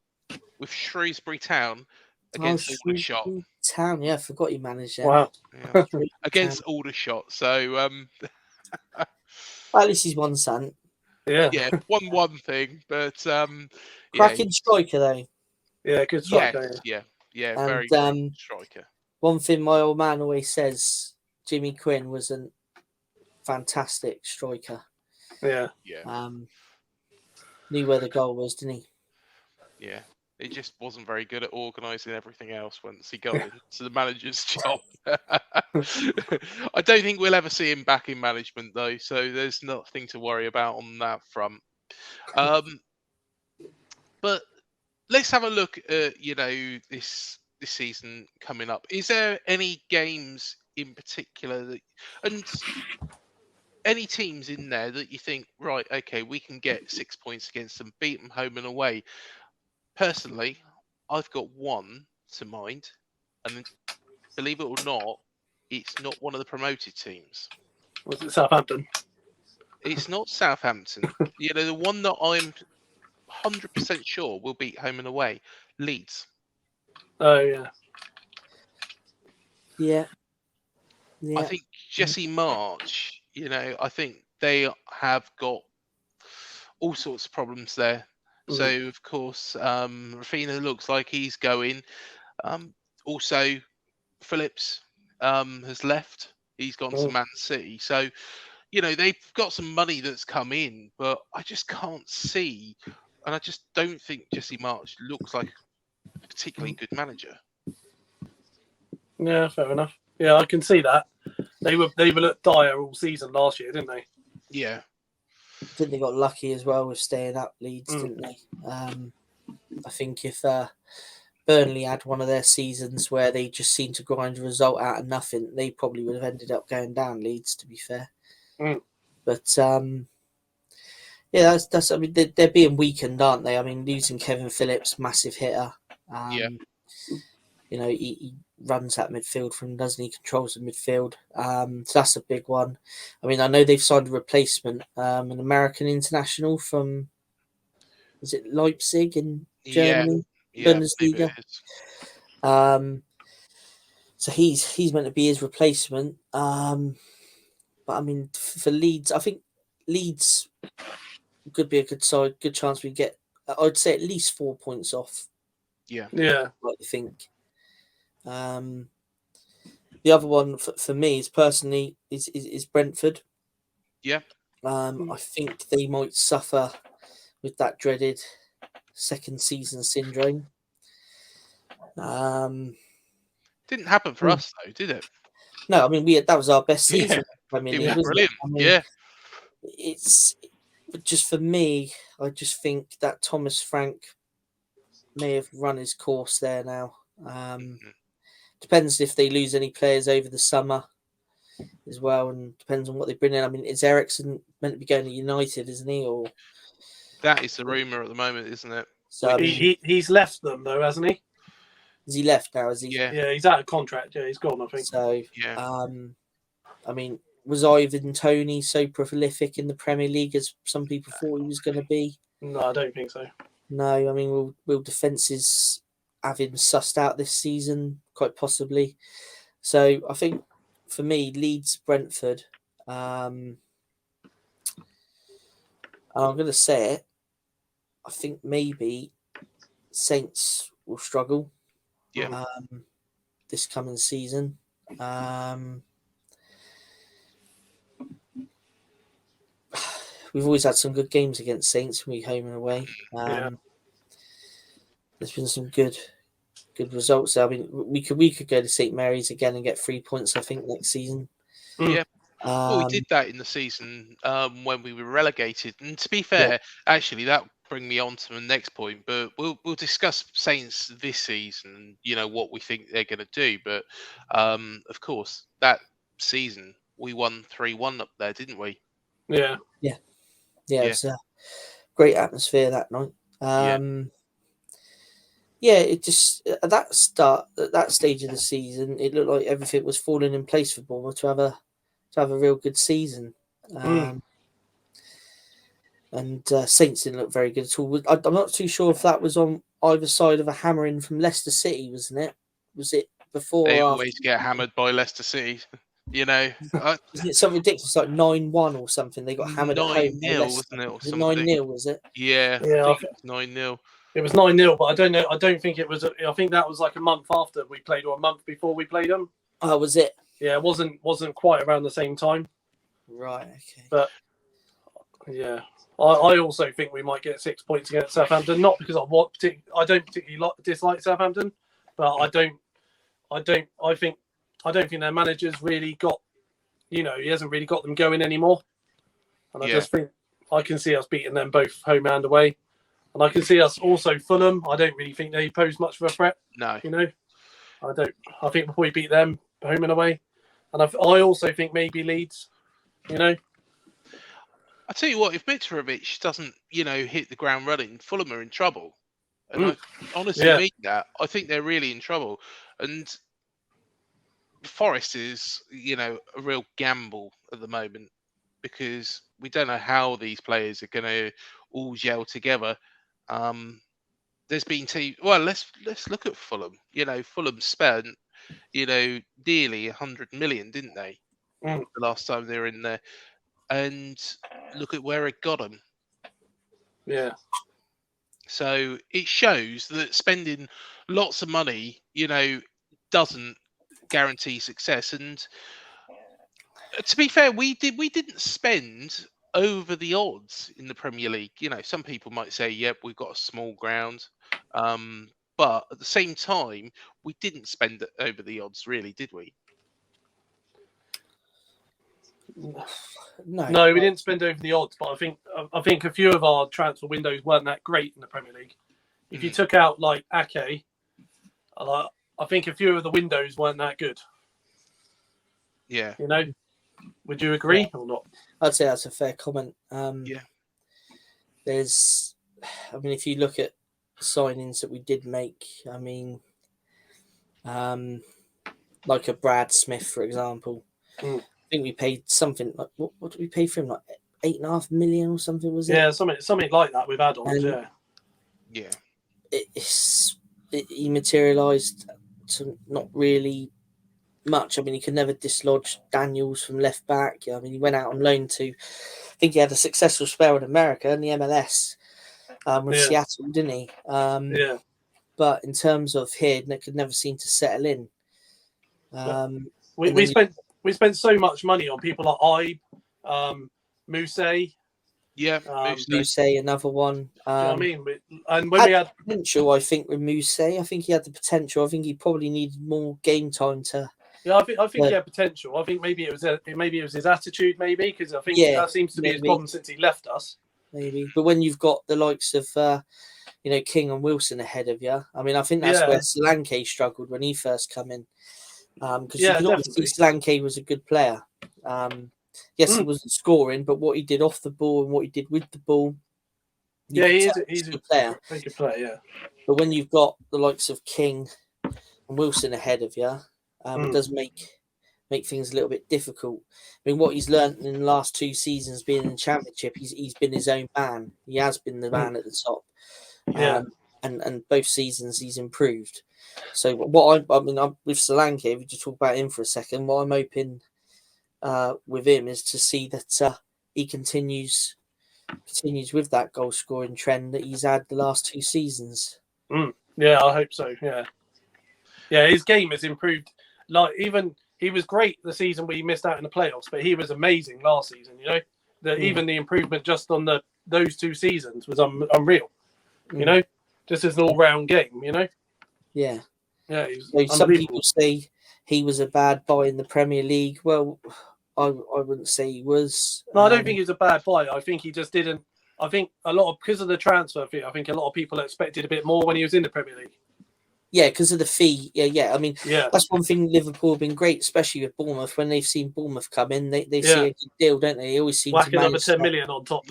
with Shrewsbury Town against Aldershot. Town, yeah, I forgot he managed that. Wow. Yeah. Against Aldershot. So, well, at least he's won something. Yeah, one thing, but cracking striker though. Yeah, good striker. Yeah, and, very good striker. One thing my old man always says, Jimmy Quinn was a fantastic striker. Yeah. Knew where the goal was, didn't he? Yeah. He just wasn't very good at organising everything else once he got into the manager's job. I don't think we'll ever see him back in management, though, so there's nothing to worry about on that front. But let's have a look at, this season coming up. Is there any games in particular and any teams in there that you think, right, okay, we can get 6 points against them, beat them home and away? Personally, I've got one to mind, and believe it or not, it's not one of the promoted teams. Was it Southampton? It's not Southampton. The one that I'm 100% sure will beat home and away, Leeds. Oh, yeah. Yeah. I think Jesse March, I think they have got all sorts of problems there. So, of course, Rafinha looks like he's going. Also, Phillips has left. He's gone to Man City. So, they've got some money that's come in, but I just can't see. And I just don't think Jesse March looks like a particularly good manager. Yeah, fair enough. Yeah, I can see that. They were looked dire all season last year, didn't they? Yeah. I think they got lucky as well with staying up, Leeds, Mm. didn't they? I think if Burnley had one of their seasons where they just seemed to grind a result out of nothing, they probably would have ended up going down, Leeds, to be fair. Mm. But yeah, that's. I mean, they're being weakened, aren't they? I mean, losing Kevin Phillips, massive hitter. Yeah. You know, he runs that midfield from, doesn't he? Controls the midfield. So that's a big one. I mean, I know they've signed a replacement, an American international from, is it Leipzig in Yeah. Germany, Yeah. I believe it Bundesliga? is. So he's meant to be his replacement. But I mean, for Leeds, I think Leeds could be a good side, good chance we get. I'd say at least 4 points off. Yeah. Yeah. I think. The other one for me is personally is Brentford. Yeah. I think they might suffer with that dreaded second season syndrome. Didn't happen for us though, did it? No, I mean that was our best season. Yeah. I mean, It was wasn't brilliant. I mean, Yeah. it's but just for me. I just think that Thomas Frank may have run his course there now. Depends if they lose any players over the summer as well, and depends on what they bring in. I mean, is Ericsson meant to be going to United, isn't he? Or That is the rumour at the moment, isn't it? so? I mean, He's left them though, hasn't he? is he left now? Is he? Yeah. Yeah, he's out of contract. Yeah, he's gone, I think. So, Yeah. I mean, was Ivan Toney so prolific in the Premier League as some people thought he was going to be? No, I don't think so. No, I mean, will defences have him sussed out this season? Quite possibly. So, I think for me, Leeds, Brentford. I'm going to say it. I think maybe Saints will struggle. Yeah. This coming season. We've always had some good games against Saints, we home and away. There's been some good results. I mean, we could go to St Mary's again and get 3 points. I think next season. Yeah. Well, we did that in the season when we were relegated. And to be fair, actually, that bring me on to the next point. But we'll discuss Saints this season. You know what we think they're going to do. But of course, that season we won 3-1 up there, didn't we? Yeah. It was a great atmosphere that night. It just at that stage of the season, it looked like everything was falling in place for Bournemouth to have a real good season. And Saints didn't look very good at all. I'm not too sure if that was on either side of a hammering from Leicester City, wasn't it? Was it before? They or always get hammered by Leicester City. You know, isn't it something ridiculous like 9-1 or something? They got hammered at home. 9-0, wasn't it? Or something. 9-0, was it? Yeah, I think it was 9-0. It was 9-0, but I don't know. I don't think it was. I think that was like a month after we played, or a month before we played them. Oh, was it? Yeah, it wasn't quite around the same time. Right. Okay. But yeah, I also think we might get 6 points against Southampton. Not because I don't particularly dislike Southampton, but I don't think their manager's really got. He hasn't really got them going anymore. And I just think I can see us beating them both home and away. And I can see us also Fulham. I don't really think they pose much of a threat. No. I don't. I think we beat them home and away. And I also think maybe Leeds, I tell you what, if Mitrovic doesn't, hit the ground running, Fulham are in trouble. And I honestly mean that. I think they're really in trouble. And Forest is, a real gamble at the moment because we don't know how these players are going to all gel together. There's been let's look at Fulham. Fulham spent, nearly 100 million, didn't they? The last time they were in there, and look at where it got them. Yeah. So it shows that spending lots of money, doesn't guarantee success. And to be fair, we didn't spend over the odds in the Premier League. Some people might say, "Yep, we've got a small ground," but at the same time, we didn't spend over the odds, really, did we? No, we didn't spend over the odds, but I think a few of our transfer windows weren't that great in the Premier League. If you took out like Ake, I think a few of the windows weren't that good. Yeah. You know, would you agree or not? I'd say that's a fair comment. Yeah. If you look at signings that we did make, I mean, like a Brad Smith, for example. I think we paid something like what did we pay for him? Like 8.5 million or something, was it? Yeah, something like that with add-ons. Yeah. He materialised to not really much. I mean, he could never dislodge Daniels from left back. I mean, he went out on loan to. I think he had a successful spell in America in the MLS with Seattle, didn't he? But in terms of here, they could never seem to settle in. We spent so much money on people like Ibe, Mousse. Yeah, Mousse, another one. Do you know what I mean? And when we had potential, I think with Mousse, I think he had the potential. I think he probably needed more game time to. Yeah, I think he had potential. I think maybe it was his attitude, because I think that seems to be his problem since he left us. Maybe, but when you've got the likes of King and Wilson ahead of you, I mean, I think that's where Solanke struggled when he first come in. Because you can obviously see Solanke was a good player. Yes, he wasn't scoring, but what he did off the ball and what he did with the ball, he's a good player. Very good player, yeah. But when you've got the likes of King and Wilson ahead of you, it does make things a little bit difficult. I mean, what he's learned in the last 2 seasons being in the Championship, he's been his own man. He has been the man at the top. And both seasons he's improved. So what I'm with Solanke, if we just talk about him for a second, what I'm hoping with him is to see that he continues with that goal scoring trend that he's had the last 2 seasons. Yeah, I hope so. Yeah, his game has improved. Like even he was great the season we missed out in the playoffs, but he was amazing last season. You know, even the improvement just on those 2 seasons was unreal. You know, just as an all-round game. You know. Yeah. So some people say he was a bad buy in the Premier League. Well, I wouldn't say he was. No, I don't think he was a bad buy. I think he just didn't. I think because of the transfer fee, I think a lot of people expected a bit more when he was in the Premier League. Yeah, because of the fee. Yeah. I mean, that's one thing Liverpool have been great, especially with Bournemouth. When they've seen Bournemouth come in, they see a good deal, don't they? They always seem whack to another 10 million on top.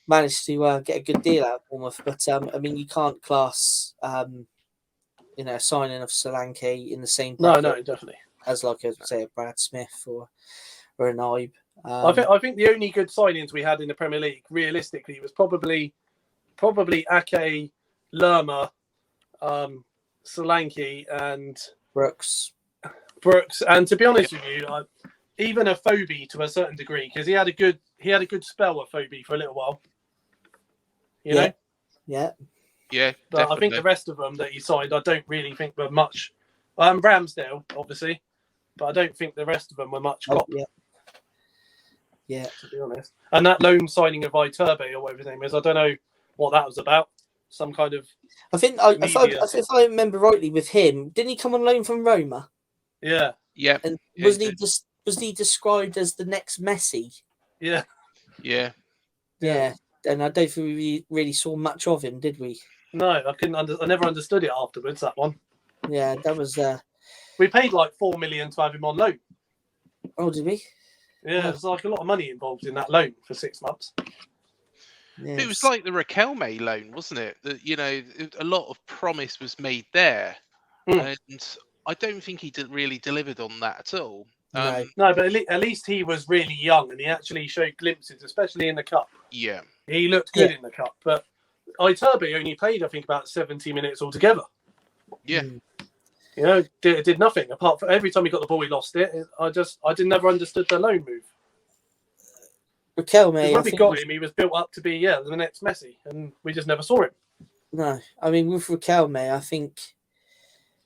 Managed to get a good deal out of Bournemouth. But I mean, you can't class signing of Solanke in the same No, definitely as like a Brad Smith or an Ibe. I think the only good signings we had in the Premier League, realistically, was probably Ake, Lerma, Solanke, and Brooks. And to be honest with you, even a Phobie to a certain degree, because he had a good spell of Phobie for a little while. You know? Yeah. Yeah. But definitely. I think the rest of them that he signed, I don't really think were much. Ramsdale, obviously, but I don't think the rest of them were much. Yeah. To be honest, and that loan signing of Iturbe or whatever his name is, I don't know what that was about. Some kind of. I think if I remember rightly, with him, didn't he come on loan from Roma? Yeah. Yeah. And was he described as the next Messi? Yeah. Yeah. Yeah. And I don't think we really saw much of him, did we? No, I never understood it afterwards. That one. Yeah, that was. We paid like 4 million to have him on loan. Oh, did we? Yeah, there's like a lot of money involved in that loan for 6 months. Yes. It was like the Riquelme loan, wasn't it? That a lot of promise was made there, and I don't think he really delivered on that at all. No, but at least he was really young and he actually showed glimpses, especially in the cup. Yeah, he looked good in the cup. But Iturbe only played, I think, about 70 minutes altogether. Yeah. You know, did nothing apart from every time he got the ball, he lost it. I never understood the loan move. Riquelme, when we got him, he was built up to be the next Messi, and we just never saw him. No, I mean with Riquelme, I think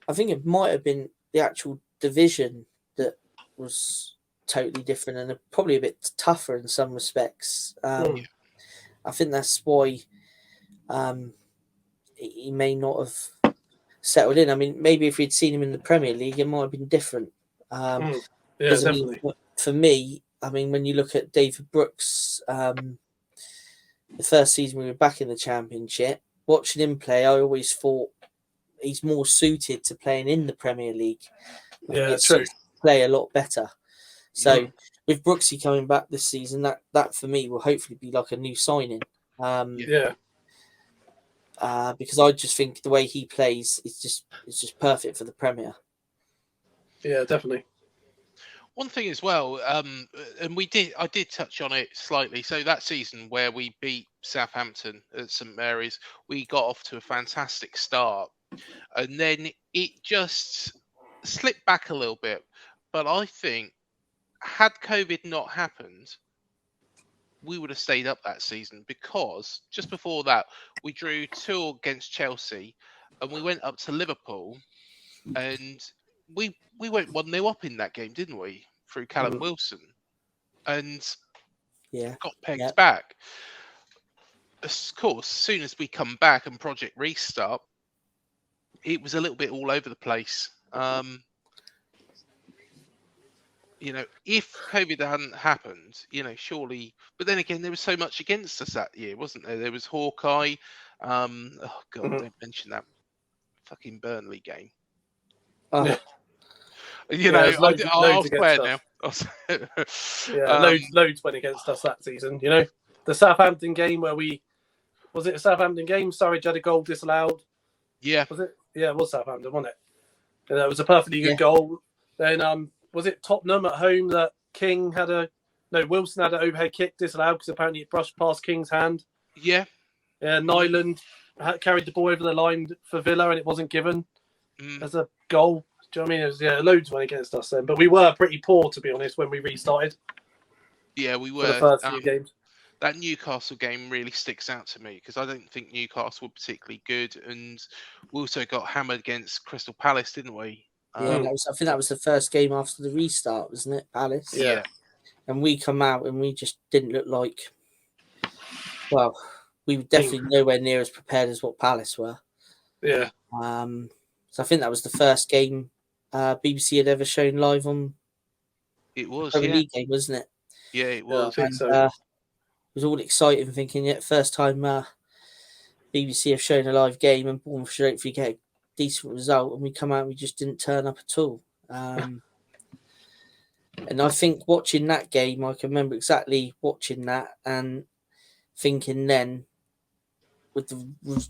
it might have been the actual division that was totally different and probably a bit tougher in some respects. I think that's why he may not have settled in. I mean, maybe if we'd seen him in the Premier League, it might have been different. Yeah, definitely. For me, I mean, when you look at David Brooks, the first season we were back in the Championship, watching him play, I always thought he's more suited to playing in the Premier League. I think it true. suits play a lot better. So with Brooksy coming back this season, that for me will hopefully be like a new signing. Because I just think the way he plays is just perfect for the Premier. Yeah, definitely. One thing as well, and I did touch on it slightly. So that season where we beat Southampton at St Mary's, we got off to a fantastic start, and then it just slipped back a little bit. But I think had COVID not happened, we would have stayed up that season, because just before that we drew 2 against Chelsea, and we went up to Liverpool, and we went 1-0 up in that game, didn't we? Through Callum Wilson, and got pegged back. Of course, as soon as we come back and Project Restart, it was a little bit all over the place. If COVID hadn't happened, surely. But then again, there was so much against us that year, wasn't there? There was Hawkeye. Oh God, don't mention that fucking Burnley game. I'll swear now. Loads went against us that season. The Southampton game where was it a Southampton game? Surridge had a goal disallowed. Yeah. Was it? Yeah, it was Southampton, wasn't it? And that was a perfectly good goal. Then was it Tottenham at home that Wilson had an overhead kick disallowed because apparently it brushed past King's hand. Yeah. Yeah, Nyland carried the ball over the line for Villa and it wasn't given as a goal. Do you know what I mean? It was, loads went against us then. But we were pretty poor, to be honest, when we restarted. Yeah, we were. For the first few games. That Newcastle game really sticks out to me because I don't think Newcastle were particularly good. And we also got hammered against Crystal Palace, didn't we? I think that was the first game after the restart, wasn't it, Palace? Yeah. And we come out and we just didn't look like... Well, we were definitely nowhere near as prepared as what Palace were. Yeah. So I think that was the first game BBC had ever shown live on. It was Premier League game, wasn't it? Yeah, it was. I think so. It was all exciting, thinking, first time BBC have shown a live game, and Bournemouth should hopefully get a decent result. And we come out, we just didn't turn up at all. And I think watching that game, I can remember exactly watching that and thinking then, with the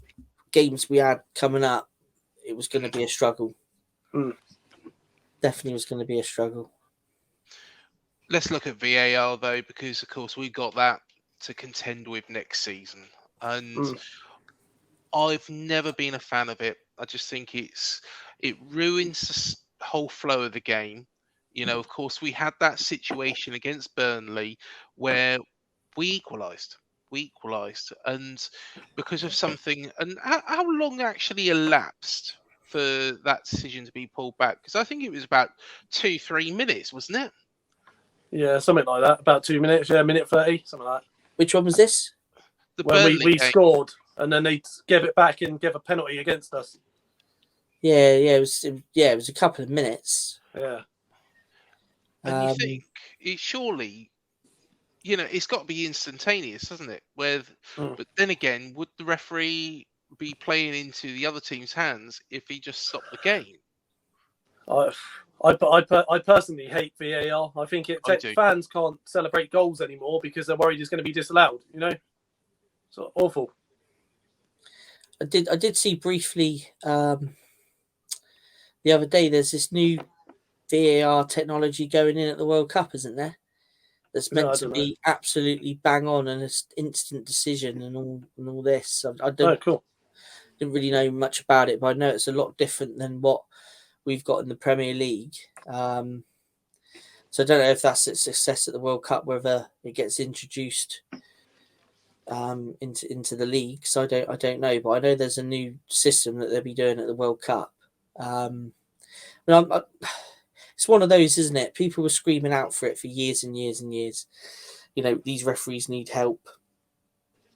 games we had coming up, it was going to be a struggle. Definitely was going to be a struggle. Let's look at VAR though, because of course we got that to contend with next season, and I've never been a fan of it. I just think it ruins the whole flow of the game. Of course, we had that situation against Burnley where we equalised, and because of something. And how long actually elapsed for that decision to be pulled back? Because I think it was about 2-3 minutes, wasn't it? Yeah, something like that. About 2 minutes. Yeah, minute 30, something like that. Which one was this? When we scored and then they gave it back and gave a penalty against us. Yeah, it was a couple of minutes. Yeah. And you think it surely, it's got to be instantaneous, doesn't it? But then again, would the referee be playing into the other team's hands if he just stopped the game? I personally hate VAR. I think fans can't celebrate goals anymore because they're worried it's going to be disallowed. It's awful. I did see briefly the other day. There's this new VAR technology going in at the World Cup, isn't there? That's meant to be absolutely bang on and an instant decision and all this. I didn't really know much about it, but I know it's a lot different than what we've got in the Premier League. So I don't know if that's a success at the World Cup, whether it gets introduced into the league. So I don't know, but I know there's a new system that they'll be doing at the World Cup. It's one of those, isn't it? People were screaming out for it for years and years and years. These referees need help.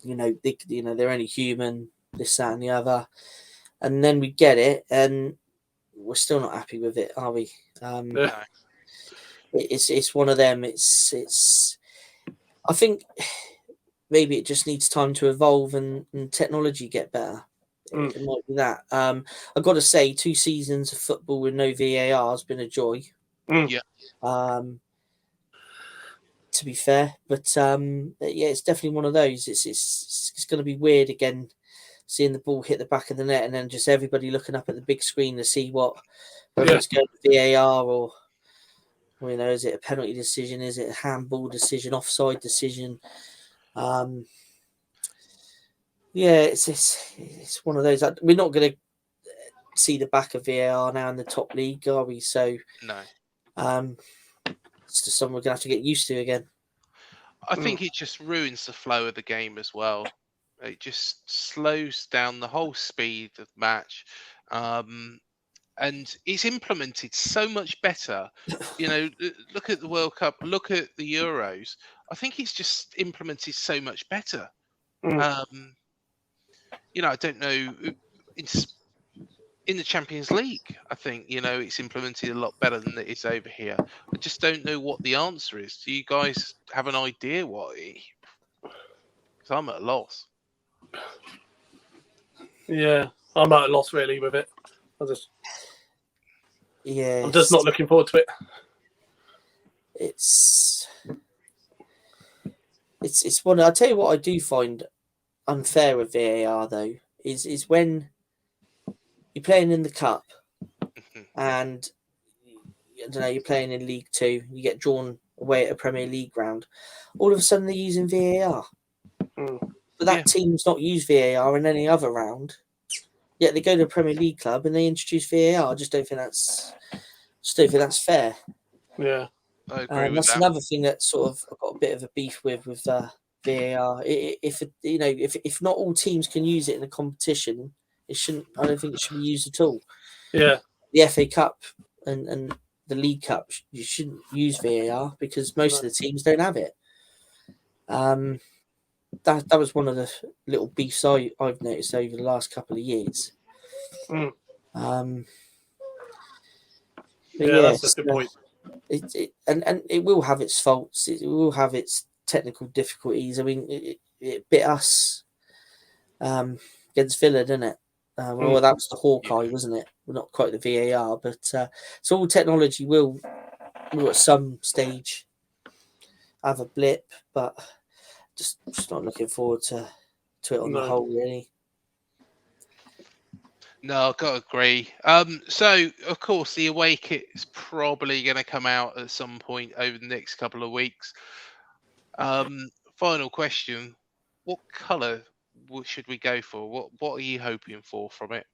They're only human. This, that, and the other. And then we get it, and we're still not happy with it, are we? it's one of them. It's. I think maybe it just needs time to evolve and technology get better. It might be that. I've got to say, 2 seasons of football with no VAR has been a joy. Yeah. To be fair, but yeah, it's definitely one of those. It's going to be weird again, seeing the ball hit the back of the net and then just everybody looking up at the big screen to see whether it's going to VAR or is it a penalty decision? Is it a handball decision? Offside decision? Yeah, it's one of those. We're not going to see the back of VAR now in the top league, are we? So no, it's just something we're going to have to get used to again. I think it just ruins the flow of the game as well. It just slows down the whole speed of the match. And it's implemented so much better. Look at the World Cup, look at the Euros. I think it's just implemented so much better. I don't know. In the Champions League, I think, it's implemented a lot better than it is over here. I just don't know what the answer is. Do you guys have an idea what it is? Because I'm at a loss. Yeah, I'm at a loss really with it. I'm just not looking forward to it. It's one. I'll tell you what I do find unfair with VAR though is when you're playing in the cup and I don't know, you're playing in League 2, you get drawn away at a Premier League ground, all of a sudden they're using VAR. But that team's not used VAR in any other round. Yet they go to a Premier League club and they introduce VAR. I just don't think that's fair. Yeah, I agree with that's that. another thing that sort of I've got a bit of a beef with VAR. If not all teams can use it in a competition, I don't think it should be used at all. Yeah. The FA Cup and the League Cup, you shouldn't use VAR because most of the teams don't have it. That was one of the little beefs I've noticed over the last couple of years. That's a good point. And it will have its faults. It will have its technical difficulties. I mean, it bit us against Villa, didn't it? Well, that was the Hawkeye, wasn't it? Well, not quite the VAR, but so all technology will at some stage have a blip, but just not looking forward to it on the whole, really. No, I've got to agree. So, of course, the away kit is probably going to come out at some point over the next couple of weeks. Final question. What colour should we go for? What are you hoping for from it?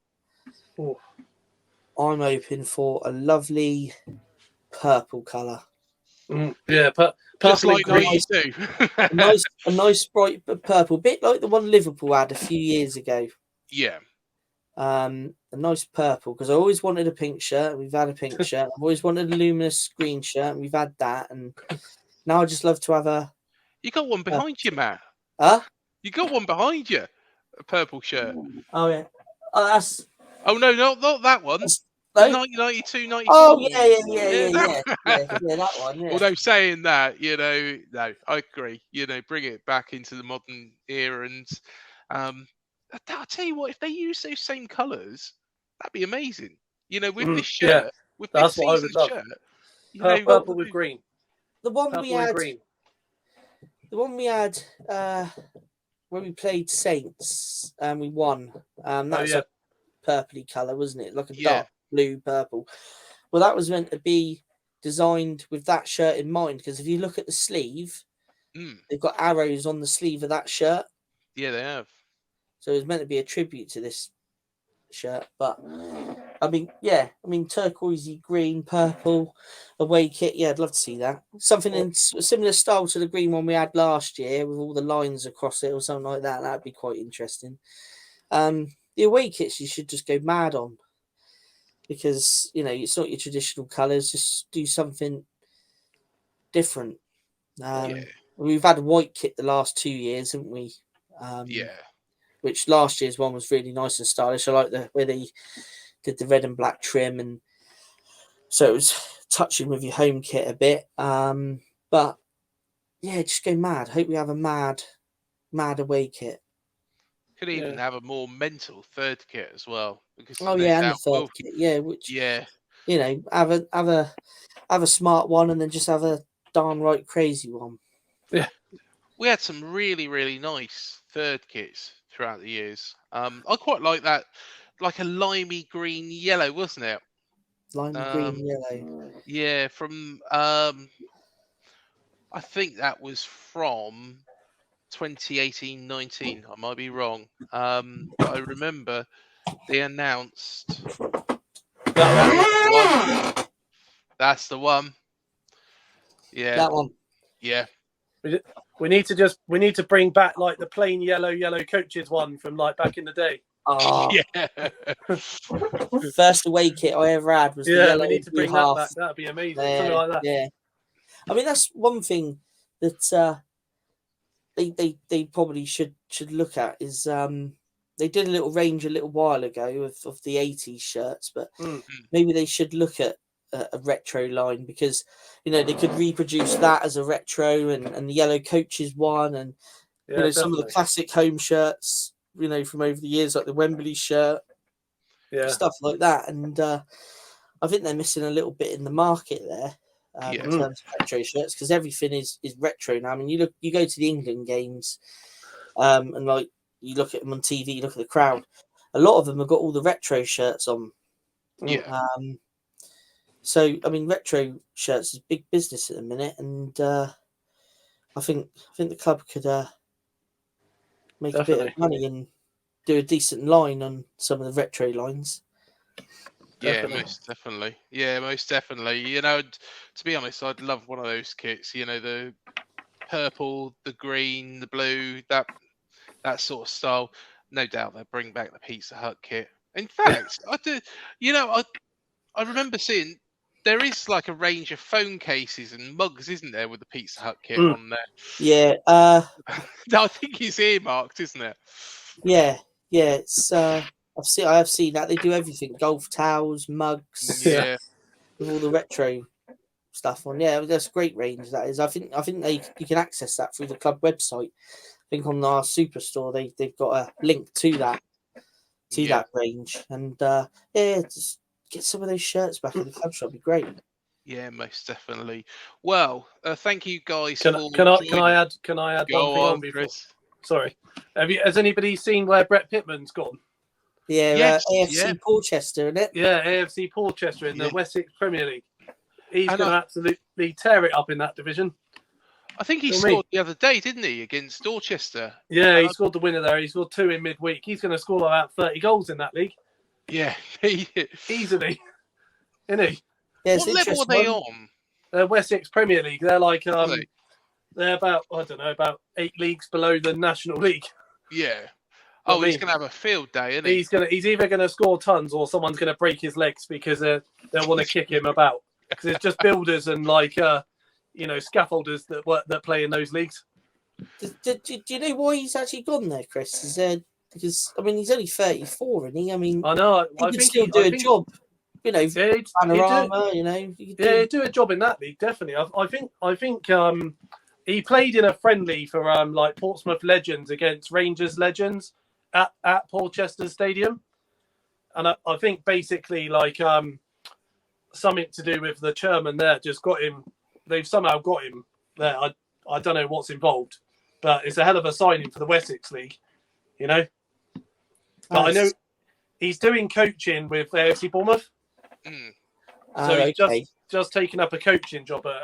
I'm hoping for a lovely purple colour. Yeah, just like 92. a nice bright purple, bit like the one Liverpool had a few years ago. Yeah. A nice purple, because I always wanted a pink shirt. We've had a pink shirt. I've always wanted a luminous green shirt, and we've had that. And now I just love to have a. You got one behind you, Matt. Huh? You got one behind you. A purple shirt. Oh yeah. Oh, that's. Oh no, not that one. No? 1992, 94. Oh yeah, that one. Yeah. Although saying that, no, I agree. Bring it back into the modern era, and I'll tell you what, if they use those same colours, that'd be amazing. With this shirt, with that's this what I would love. Shirt, purple with green. The one purple we had. Green. The one we had when we played Saints and we won. That was a purpley colour, wasn't it? Like a dark blue purple. Well, that was meant to be designed with that shirt in mind, because if you look at the sleeve, they've got arrows on the sleeve of that shirt. Yeah, they have. So it was meant to be a tribute to this shirt. But I mean, turquoisey, green, purple, away kit. Yeah, I'd love to see that. Something in a similar style to the green one we had last year with all the lines across it or something like that. That'd be quite interesting. The away kits you should just go mad on, because it's not your traditional colours. Just do something different. We've had a white kit the last 2 years, haven't we? Which last year's one was really nice and stylish. I like where they did the red and black trim, and so touching with your home kit a bit. But yeah, just go mad. Hope we have a mad away kit. Could even have a more mental third kit as well, because Oh no yeah, and the doubt third kit, yeah, which yeah, you know, have a smart one, and then just have a darn right crazy one. Yeah, we had some really, really nice third kits throughout the years. I quite like that, like a limey green yellow, wasn't it? Lime green, yellow. Yeah, from I think that was from 2018-19. I might be wrong, but I remember they announced that's the one. Yeah, That one. Yeah. We need to bring back like the plain yellow coaches one from like back in the day. Oh, Yeah. First away kit I ever had was the yellow. We need to bring that back. That'd be amazing. Something like that. Yeah, I mean that's one thing that they probably should look at is they did a little range a little while ago of the 80s shirts, but maybe they should look at a retro line, because you know they could reproduce that as a retro and the yellow coaches one, and you know some of the classic home shirts, you know, from over the years, like the Wembley shirt, stuff like that. And I think they're missing a little bit in the market there in terms of retro shirts, because everything is retro now. I mean, you go to the England games, and like you look at them on TV, you look at the crowd, a lot of them have got all the retro shirts on. So I mean, retro shirts is big business at the minute, and I think the club could make a bit of money and do a decent line on some of the retro lines. Yeah, most definitely. Yeah, most definitely. You know, to be honest, I'd love one of those kits. You know, the purple, the green, the blue, that sort of style. No doubt they'll bring back the Pizza Hut kit. In fact, I do. You know, I remember seeing there is like a range of phone cases and mugs, isn't there, with the Pizza Hut kit on there? Yeah. I think it's earmarked, isn't it? Yeah. It's I have seen that they do everything: golf towels, mugs, with all the retro stuff on. Yeah, that's a great range. That is. I think you can access that through the club website. I think on our Superstore they've got a link to that range, and just get some of those shirts back in the club shop. Would be great. Yeah, most definitely. Well, thank you guys. Can I add one thing on before? Chris. Sorry, has anybody seen where Brett Pitman's gone? Yeah, yes, AFC Portchester, isn't it? Yeah, AFC Portchester in the Wessex Premier League. He's going to absolutely tear it up in that division. I think he scored the other day, didn't he, against Dorchester? Yeah, he scored the winner there. He scored 2 in midweek. He's going to score about 30 goals in that league. Yeah, easily, isn't he? Yeah, what level are they on? Wessex Premier League. They're like they're about 8 leagues below the National League. Yeah. Oh, he's going to have a field day, isn't he? He's either going to score tons or someone's going to break his legs because they'll want to kick him about. Because it's just builders and scaffolders that play in those leagues. Do you know why he's actually gone there, Chris? Is because I mean he's only 34, isn't he? I mean, I know. He could still do a job. You know, panorama. He'd do a job in that league definitely. I think he played in a friendly for like Portsmouth Legends against Rangers Legends at Portchester Stadium, and I think basically like something to do with the chairman there just got him. They've somehow got him there. I don't know what's involved, but it's a hell of a signing for the Wessex League, you know. But I know he's doing coaching with AFC Bournemouth, so he's just taken up a coaching job at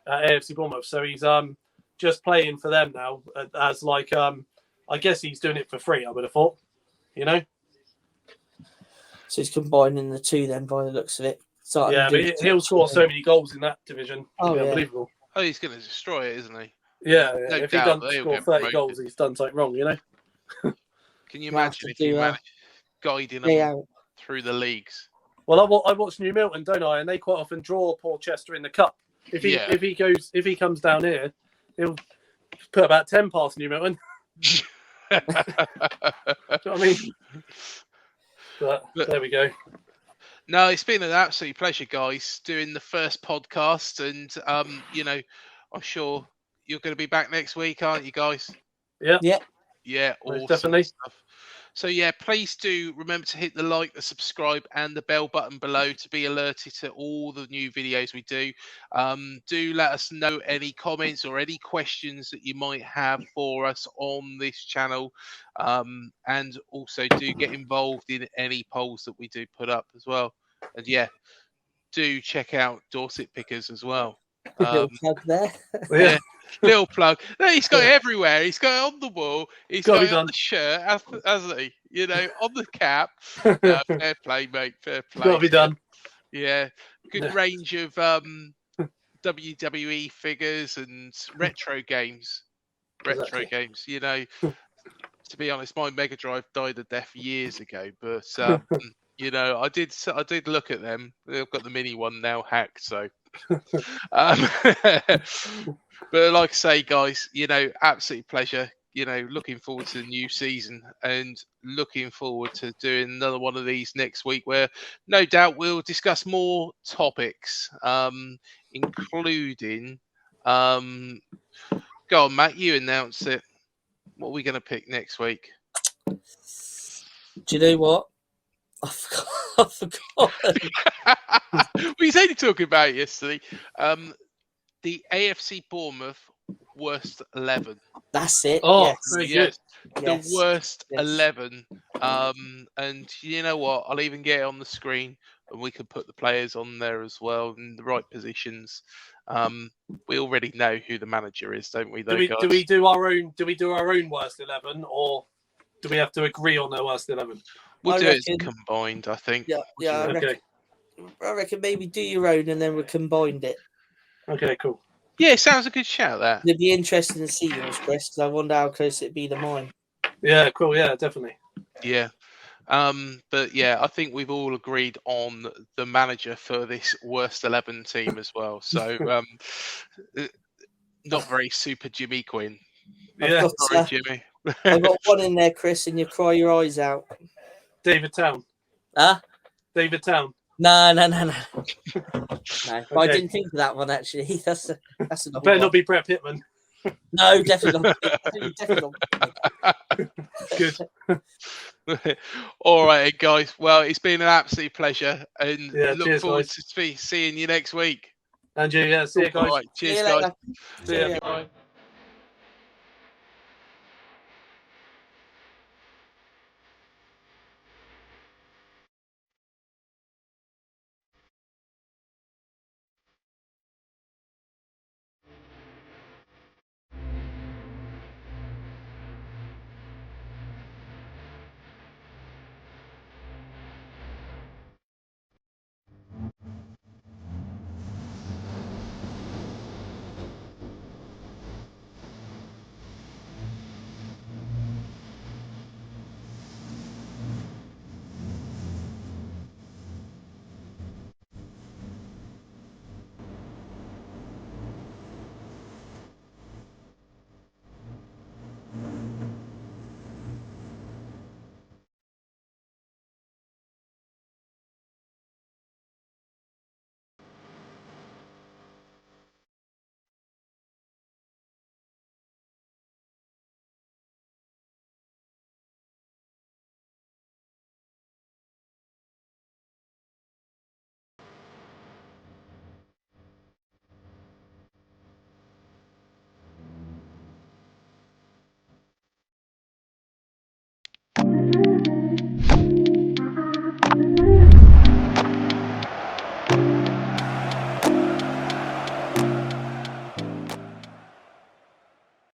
AFC Bournemouth. So he's just playing for them now as like I guess he's doing it for free. I would have thought, you know. So he's combining the two then, by the looks of it. Yeah, but he'll score so many goals in that division. Oh, yeah. Unbelievable. Oh, he's going to destroy it, isn't he? Yeah. No if he doubt doesn't score 30 goals, he's done something wrong, you know? Can you imagine if you manage guiding them through the leagues? Well, I watch New Milton, don't I? And they quite often draw Portchester in the cup. If he comes down here, he'll put about 10 past New Milton. Do you know what I mean? But there we go. No, it's been an absolute pleasure, guys, doing the first podcast, and I'm sure you're going to be back next week, aren't you, guys? Yeah. Yeah, Most awesome definitely. stuff. So yeah, please do remember to hit the like, the subscribe, and the bell button below to be alerted to all the new videos we do. Do let us know any comments or any questions that you might have for us on this channel, and also do get involved in any polls that we do put up as well. And yeah, do check out Dorset Pickers as well. Little plug there. Yeah. Little plug. No, he's got it everywhere. He's got it on the wall. He's got it on the shirt, hasn't he? You know, on the cap. Fair play, mate. Fair play. Got to be done. Yeah. Good range of WWE figures and retro games. You know, to be honest, my Mega Drive died a death years ago, but you know, I did look at them. I've got the mini one now hacked, so. But like I say, guys, you know, absolute pleasure. You know, looking forward to the new season and looking forward to doing another one of these next week, where no doubt we'll discuss more topics, including. Go on, Matt. You announce it. What are we going to pick next week? Do you know what? I forgot. We was only talking about it yesterday. The AFC Bournemouth worst 11. That's it. Oh, yes. very Yes. good. The worst Yes. 11. And you know what? I'll even get it on the screen, and we can put the players on there as well in the right positions. We already know who the manager is, don't we? Do we do our own worst 11, or do we have to agree on their worst 11? We'll I do it reckon- combined, I think. Yeah. I reckon maybe do your own and then we combined it. Okay, cool. Yeah, sounds a good shout. That. It'd be interesting to see yours, Chris, because I wonder how close it'd be to mine. Yeah, cool. Yeah, definitely. Yeah. But yeah, I think we've all agreed on the manager for this worst 11 team as well. So not very super Jimmy Quinn. Yeah, Sorry, Jimmy. I've got one in there, Chris, and you cry your eyes out. David Town. Huh? David Town. No. No, I didn't think of that one actually. That's a Better not be Brett Pittman. No, definitely not. Definitely not. Good. All right, guys. Well, it's been an absolute pleasure, and look cheers, forward guys. to seeing you next week. And you, see you guys. All right, cheers, See you guys. later. See ya. Bye.